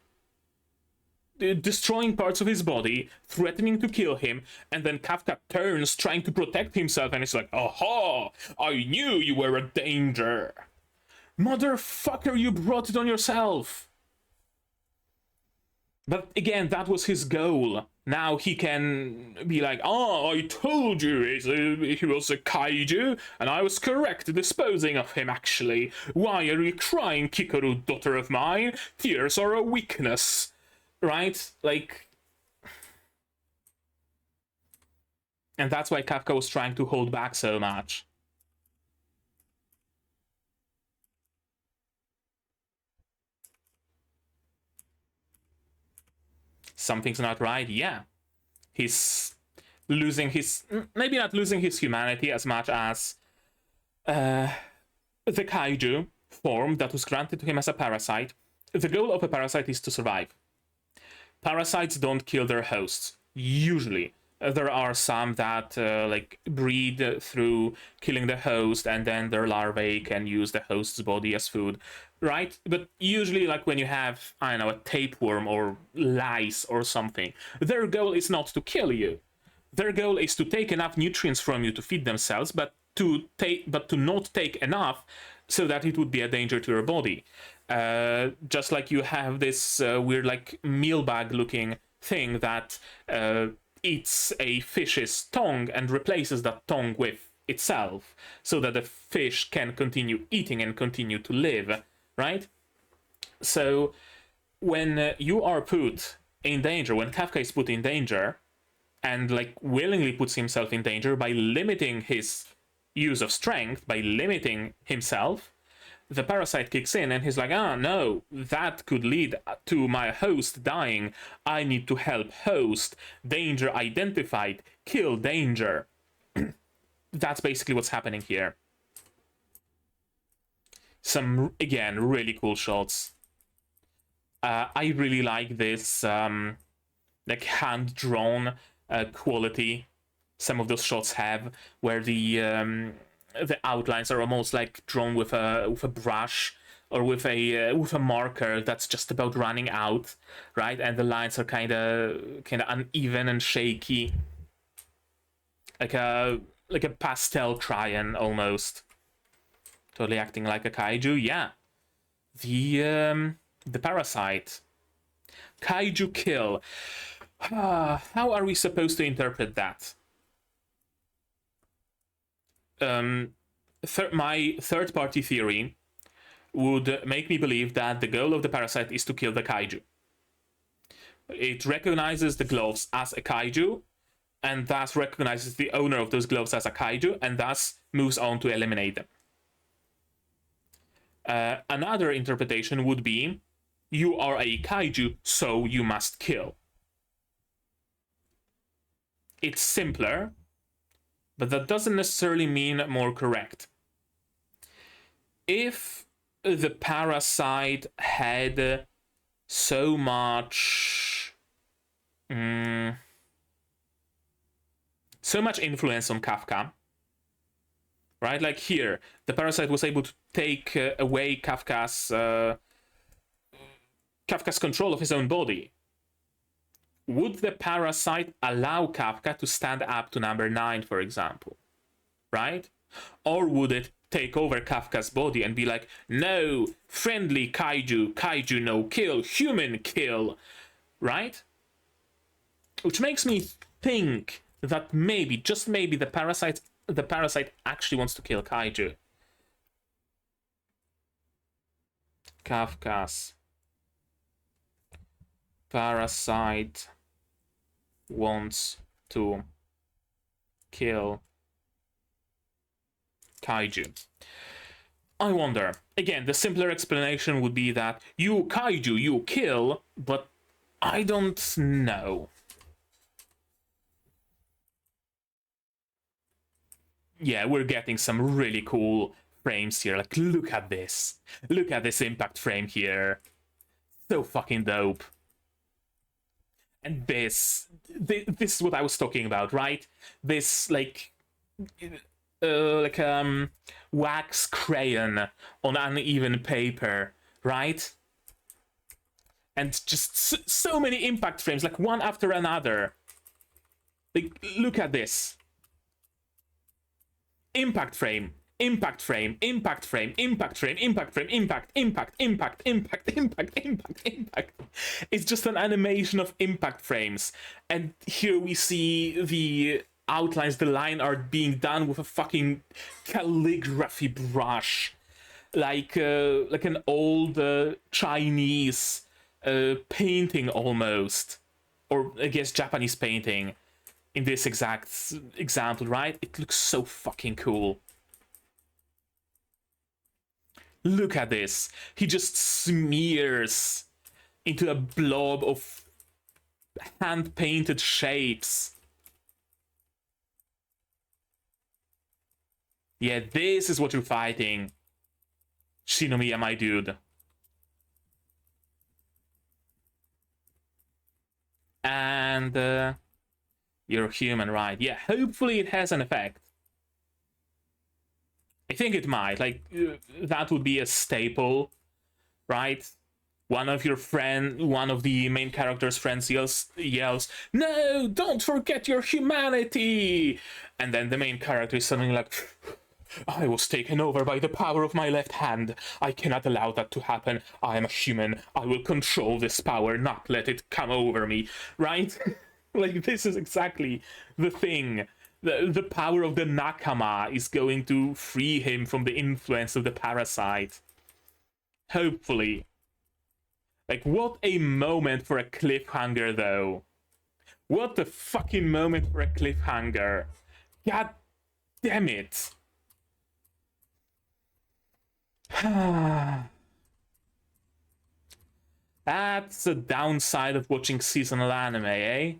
S1: destroying parts of his body, threatening to kill him, and then Kafka turns, trying to protect himself, and he's like, aha, I knew you were a danger. Motherfucker, you brought it on yourself. But again, that was his goal. Now he can be like, oh, I told you he was a kaiju, and I was correct disposing of him, actually. Why are you crying, Kikoru, daughter of mine? Tears are a weakness. Right? Like... And that's why Kafka was trying to hold back so much. Something's not right, yeah. He's losing his... Maybe not losing his humanity as much as the kaiju form that was granted to him as a parasite. The goal of a parasite is to survive. Parasites don't kill their hosts, usually. There are some that like breed through killing the host, and then their larvae can use the host's body as food, right? But usually, like when you have, I don't know, a tapeworm or lice or something, their goal is not to kill you. Their goal is to take enough nutrients from you to feed themselves, but to not take enough so that it would be a danger to your body. Just like you have this weird, like, mealbag looking thing that eats a fish's tongue and replaces that tongue with itself, so that the fish can continue eating and continue to live, right? So when you are put in danger, when Kafka is put in danger, and like willingly puts himself in danger by limiting his use of strength, by limiting himself, the parasite kicks in and he's like, no, that could lead to my host dying. I need to help host. Danger identified. Kill danger. That's basically what's happening here. Some, again, really cool shots. I really like this, like, hand-drawn quality some of those shots have, where the outlines are almost like drawn with a brush or with a marker that's just about running out, right? And the lines are kind of uneven and shaky, like a pastel crayon almost. Totally acting like a kaiju. Yeah, the parasite. Kaiju kill. How are we supposed to interpret that? My third-party theory would make me believe that the goal of the parasite is to kill the kaiju. It recognizes the gloves as a kaiju, and thus recognizes the owner of those gloves as a kaiju, and thus moves on to eliminate them. Another interpretation would be, you are a kaiju, so you must kill. It's simpler, but that doesn't necessarily mean more correct. If the parasite had so much influence on Kafka, right? Like here, the parasite was able to take away Kafka's control of his own body. Would the parasite allow Kafka to stand up to number 9, for example? Right? Or would it take over Kafka's body and be like, no, friendly kaiju, kaiju no kill, human kill, right? Which makes me think that maybe, just maybe, the parasite actually wants to kill kaiju. Kafka's parasite wants to kill kaiju. I wonder. Again, the simpler explanation would be that you kaiju, you kill, but I don't know. Yeah, we're getting some really cool frames here. Like, look at this. Look at this impact frame here. So fucking dope. And this is what I was talking about, right? This, like wax crayon on uneven paper, right? And just so many impact frames, like one after another. Like, look at this. Impact frame, impact frame, impact frame, impact frame, impact frame, impact, impact, impact, impact, impact, impact, impact. It's just an animation of impact frames. And here we see the outlines, the line art being done with a fucking calligraphy brush. Like an old Chinese painting almost. Or I guess Japanese painting. In this exact example, right? It looks so fucking cool. Look at this. He just smears into a blob of hand-painted shapes. Yeah, this is what you're fighting. Shinomiya, my dude. And you're human, right? Yeah, hopefully it has an effect. I think it might. Like, that would be a staple, right? One of the main character's friends yells, "No, don't forget your humanity!" And then the main character is suddenly like, I was taken over by the power of my left hand. I cannot allow that to happen. I am a human. I will control this power, not let it come over me. Right? Like, this is exactly the thing. The power of the Nakama is going to free him from the influence of the parasite. Hopefully. Like, what a moment for a cliffhanger, though. What a fucking moment for a cliffhanger. God damn it. That's the downside of watching seasonal anime, eh?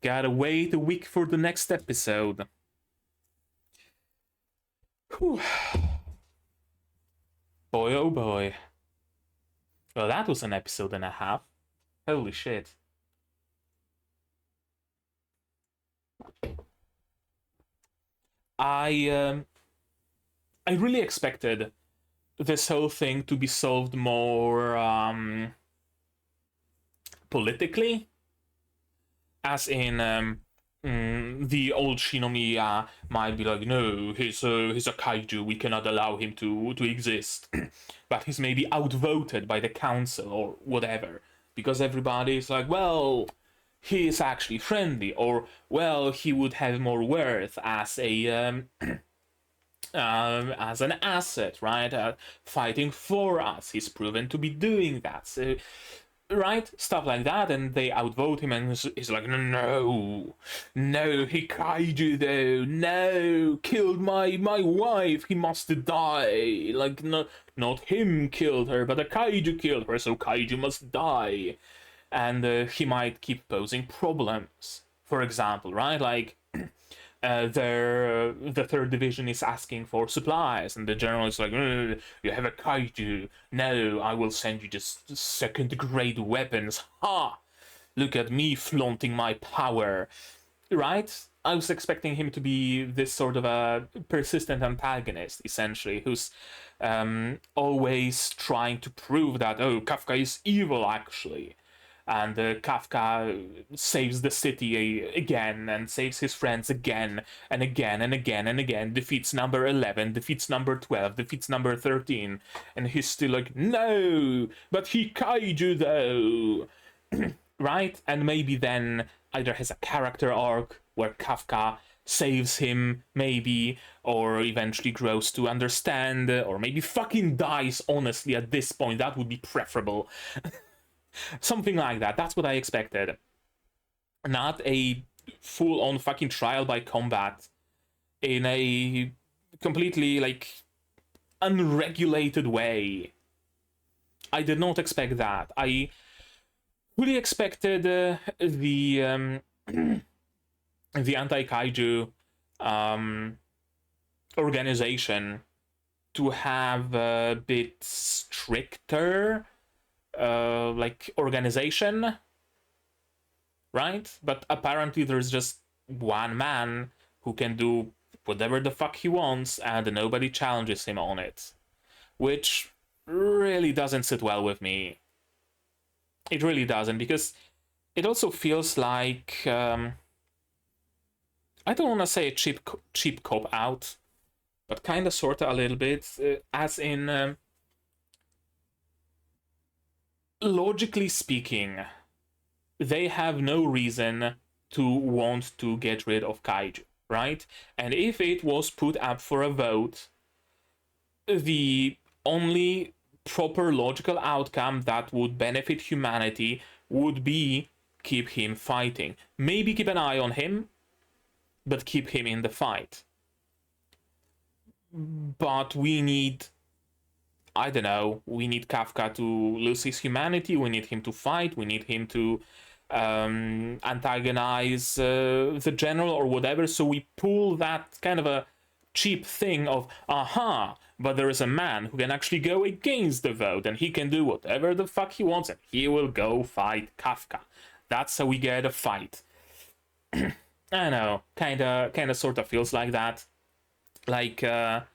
S1: Gotta wait a week for the next episode. Whew. Boy, oh boy. Well, that was an episode and a half. Holy shit. I really expected this whole thing to be solved more politically, as in the old Shinomiya might be like, no, he's a kaiju, we cannot allow him to exist. But he's maybe outvoted by the council or whatever, because everybody's like, well, he is actually friendly, or, well, he would have more worth as a as an asset, right? Fighting for us. He's proven to be doing that. So, right? Stuff like that, and they outvote him, and he's like, no, he kaiju though, no, killed my wife, he must die. Like, not him killed her, but a kaiju killed her, so kaiju must die. And he might keep posing problems, for example, right? Like, the third division is asking for supplies, and the general is like, you have a kaiju, no, I will send you just second grade weapons, ha, look at me flaunting my power, right? I was expecting him to be this sort of a persistent antagonist, essentially, who's always trying to prove that, oh, Kafka is evil, actually. And Kafka saves the city again, and saves his friends again, and again, and again, and again, defeats number 11, defeats number 12, defeats number 13, and he's still like, no, but he kaiju though, right? And maybe then either has a character arc where Kafka saves him, maybe, or eventually grows to understand, or maybe fucking dies, honestly, at this point. That would be preferable. Something like that. That's what I expected. Not a full-on fucking trial by combat in a completely, like, unregulated way. I did not expect that. I really expected the anti-kaiju organization to have a bit stricter like organization, right? But apparently there's just one man who can do whatever the fuck he wants, and nobody challenges him on it, which really doesn't sit well with me. It really doesn't, because it also feels like I don't want to say a cheap cop out, but kind of sort of a little bit, as in logically speaking, they have no reason to want to get rid of kaiju, right? And if it was put up for a vote, the only proper logical outcome that would benefit humanity would be keep him fighting. Maybe keep an eye on him, but keep him in the fight. But we need, I don't know, we need Kafka to lose his humanity, we need him to fight, we need him to antagonize the general or whatever, so we pull that kind of a cheap thing of, but there is a man who can actually go against the vote, and he can do whatever the fuck he wants, and he will go fight Kafka. That's how we get a fight. I know, kinda sorta feels like that. Like, I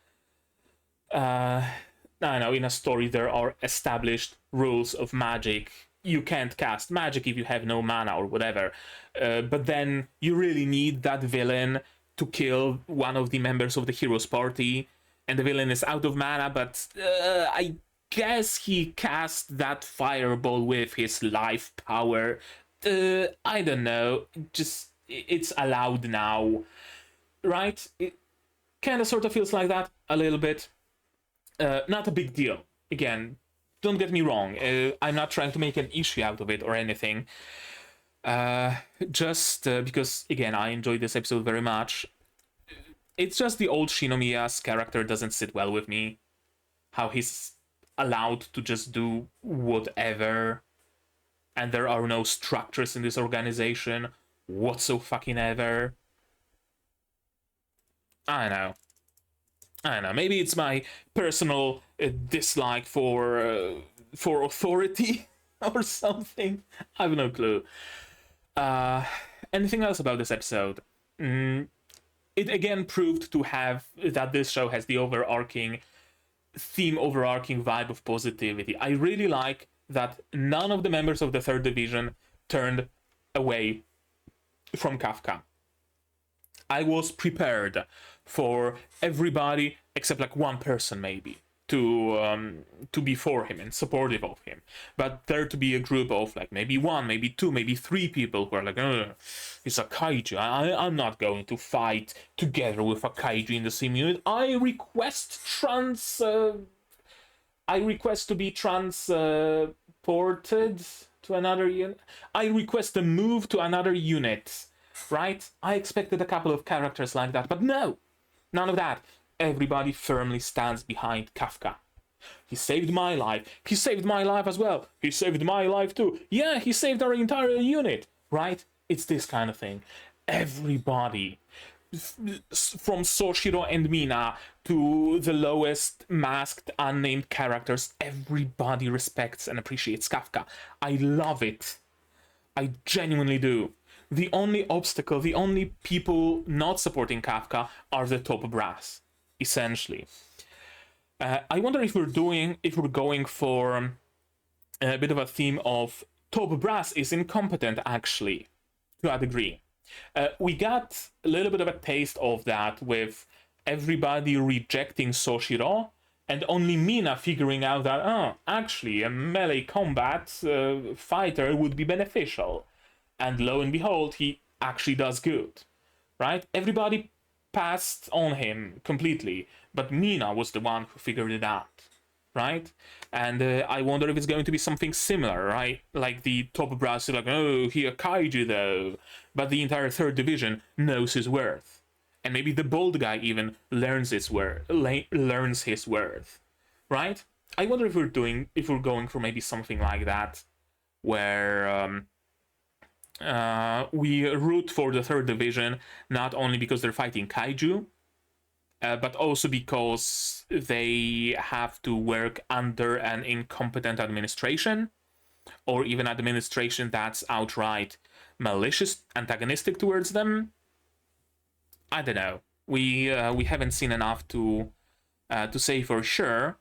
S1: know, in a story there are established rules of magic. You can't cast magic if you have no mana or whatever. But then you really need that villain to kill one of the members of the hero's party, and the villain is out of mana, but I guess he cast that fireball with his life power. I don't know, just it's allowed now, right? It kind of sort of feels like that a little bit. Not a big deal. Again, don't get me wrong, I'm not trying to make an issue out of it or anything. Just because, again, I enjoyed this episode very much. It's just the old Shinomiya's character doesn't sit well with me. How he's allowed to just do whatever, and there are no structures in this organization whatsoever. I don't know. Maybe it's my personal dislike for authority or something. I have no clue. Anything else about this episode? It again proved to have that this show has the overarching vibe of positivity. I really like that none of the members of the third division turned away from Kafka. I was prepared for everybody except like one person maybe to be for him and supportive of him, but there to be a group of like maybe one, maybe two, maybe three people who are like, it's a kaiju, I'm not going to fight together with a kaiju in the same unit. I request to be transported to another unit. I request a move to another unit, right? I expected a couple of characters like that, but no, none of that. Everybody firmly stands behind Kafka. He saved my life. He saved my life as well. He saved my life too. Yeah, he saved our entire unit, right? It's this kind of thing. Everybody, from Soshiro and Mina to the lowest masked unnamed characters, everybody respects and appreciates Kafka. I love it. I genuinely do. The only obstacle, the only people not supporting Kafka are the top brass, essentially. I wonder if we're going for a bit of a theme of top brass is incompetent, actually, to a degree. We got a little bit of a taste of that with everybody rejecting Soshiro, and only Mina figuring out that, actually, a melee combat fighter would be beneficial. And lo and behold, he actually does good, right? Everybody passed on him completely, but Mina was the one who figured it out, right? And I wonder if it's going to be something similar, right? Like the top brass is like, he a kaiju though, but the entire third division knows his worth. And maybe the bold guy even learns his worth, right? I wonder if we're going for maybe something like that, where we root for the third division not only because they're fighting kaiju, but also because they have to work under an incompetent administration, or even administration that's outright malicious, antagonistic towards them. I don't know. We haven't seen enough to say for sure.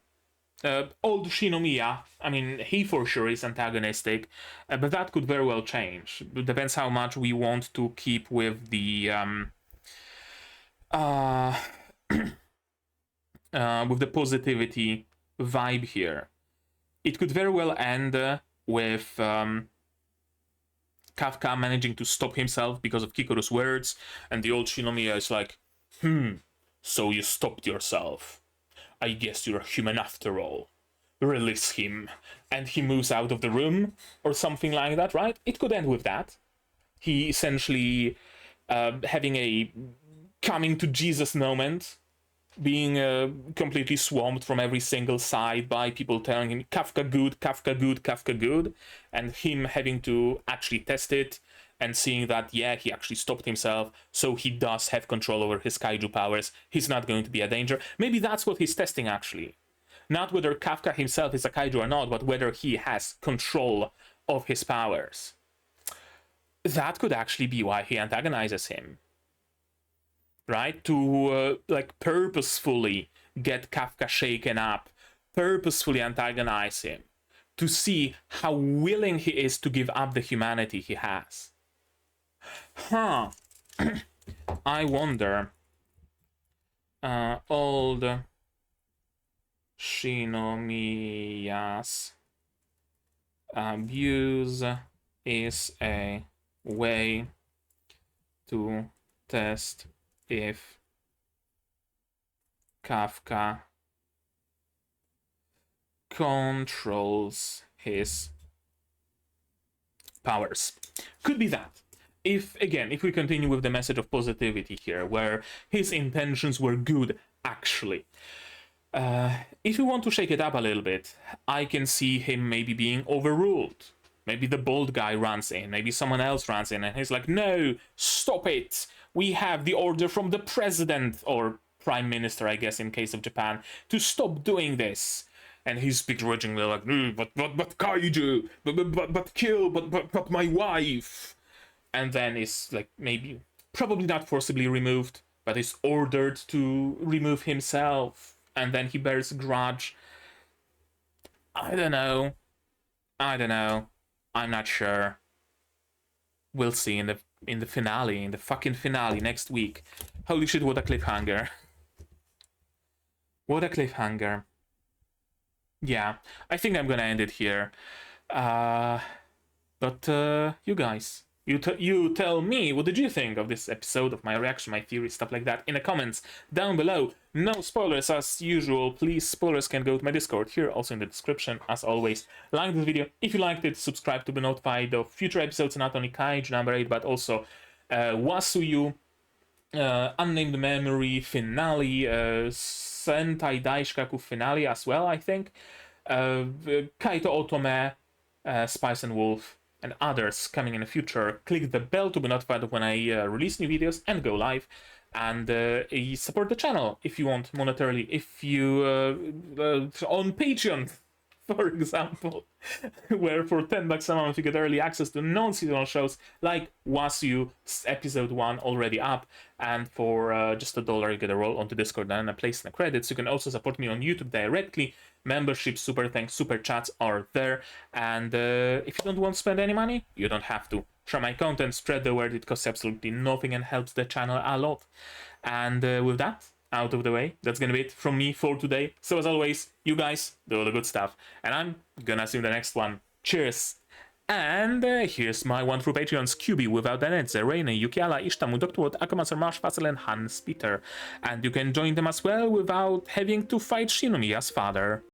S1: Old Shinomiya, I mean, he for sure is antagonistic, but that could very well change. It depends how much we want to keep with the with the positivity vibe here. It could very well end with Kafka managing to stop himself because of Kikoru's words, and the old Shinomiya is like, so you stopped yourself. I guess you're a human after all. Release him. And he moves out of the room, or something like that, right? It could end with that. He essentially having a coming to Jesus moment, being completely swamped from every single side by people telling him, Kafka good, Kafka good, Kafka good, and him having to actually test it, and seeing that, yeah, he actually stopped himself, so he does have control over his kaiju powers, he's not going to be a danger. Maybe that's what he's testing, actually. Not whether Kafka himself is a kaiju or not, but whether he has control of his powers. That could actually be why he antagonizes him. Right? To, purposefully get Kafka shaken up, purposefully antagonize him, to see how willing he is to give up the humanity he has. I wonder, old Shinomiya's abuse is a way to test if Kafka controls his powers. Could be that. If we continue with the message of positivity here, where his intentions were good, actually. If we want to shake it up a little bit, I can see him maybe being overruled. Maybe the bald guy runs in, maybe someone else runs in, and he's like, no, stop it! We have the order from the president, or prime minister, I guess, in case of Japan, to stop doing this. And he's begrudgingly like, but kaiju, but kill, but my wife. And then is like, maybe, probably not forcibly removed, but is ordered to remove himself. And then he bears a grudge. I don't know. I'm not sure. We'll see in the finale, in the fucking finale next week. Holy shit, what a cliffhanger. What a cliffhanger. Yeah, I think I'm gonna end it here. But you guys, you tell me, what did you think of this episode, of my reaction, my theory, stuff like that, in the comments down below. No spoilers as usual. Please, spoilers can go to my Discord here, also in the description, as always. Like this video if you liked it, subscribe to be notified of future episodes, not only Kaiju No.8, but also Wasuyu, Unnamed Memory finale, Sentai Daishkaku finale as well, I think. Kaito Otome, Spice and Wolf, and others coming in the future. Click the bell to be notified when I release new videos and go live. And support the channel if you want monetarily. If you on Patreon, for example, where for $10 a month you get early access to non-seasonal shows like Wasuyu episode 1 already up, and for just $1 you get a roll onto Discord and a place in the credits. You can also support me on YouTube directly. Membership, super thanks, super chats are there. And if you don't want to spend any money, you don't have to. Share my content, spread the word, it costs absolutely nothing and helps the channel a lot. And with that out of the way, that's gonna be it from me for today. So as always, you guys do all the good stuff, and I'm gonna see you in the next one. Cheers! And here's my wonderful Patreons: QB, Without an Edze, Reine, Yukiala, Ishtamu, Dr. Wood, Akamasar, Marsh, Fassel, and Hans Peter. And you can join them as well without having to fight Shinomiya's father.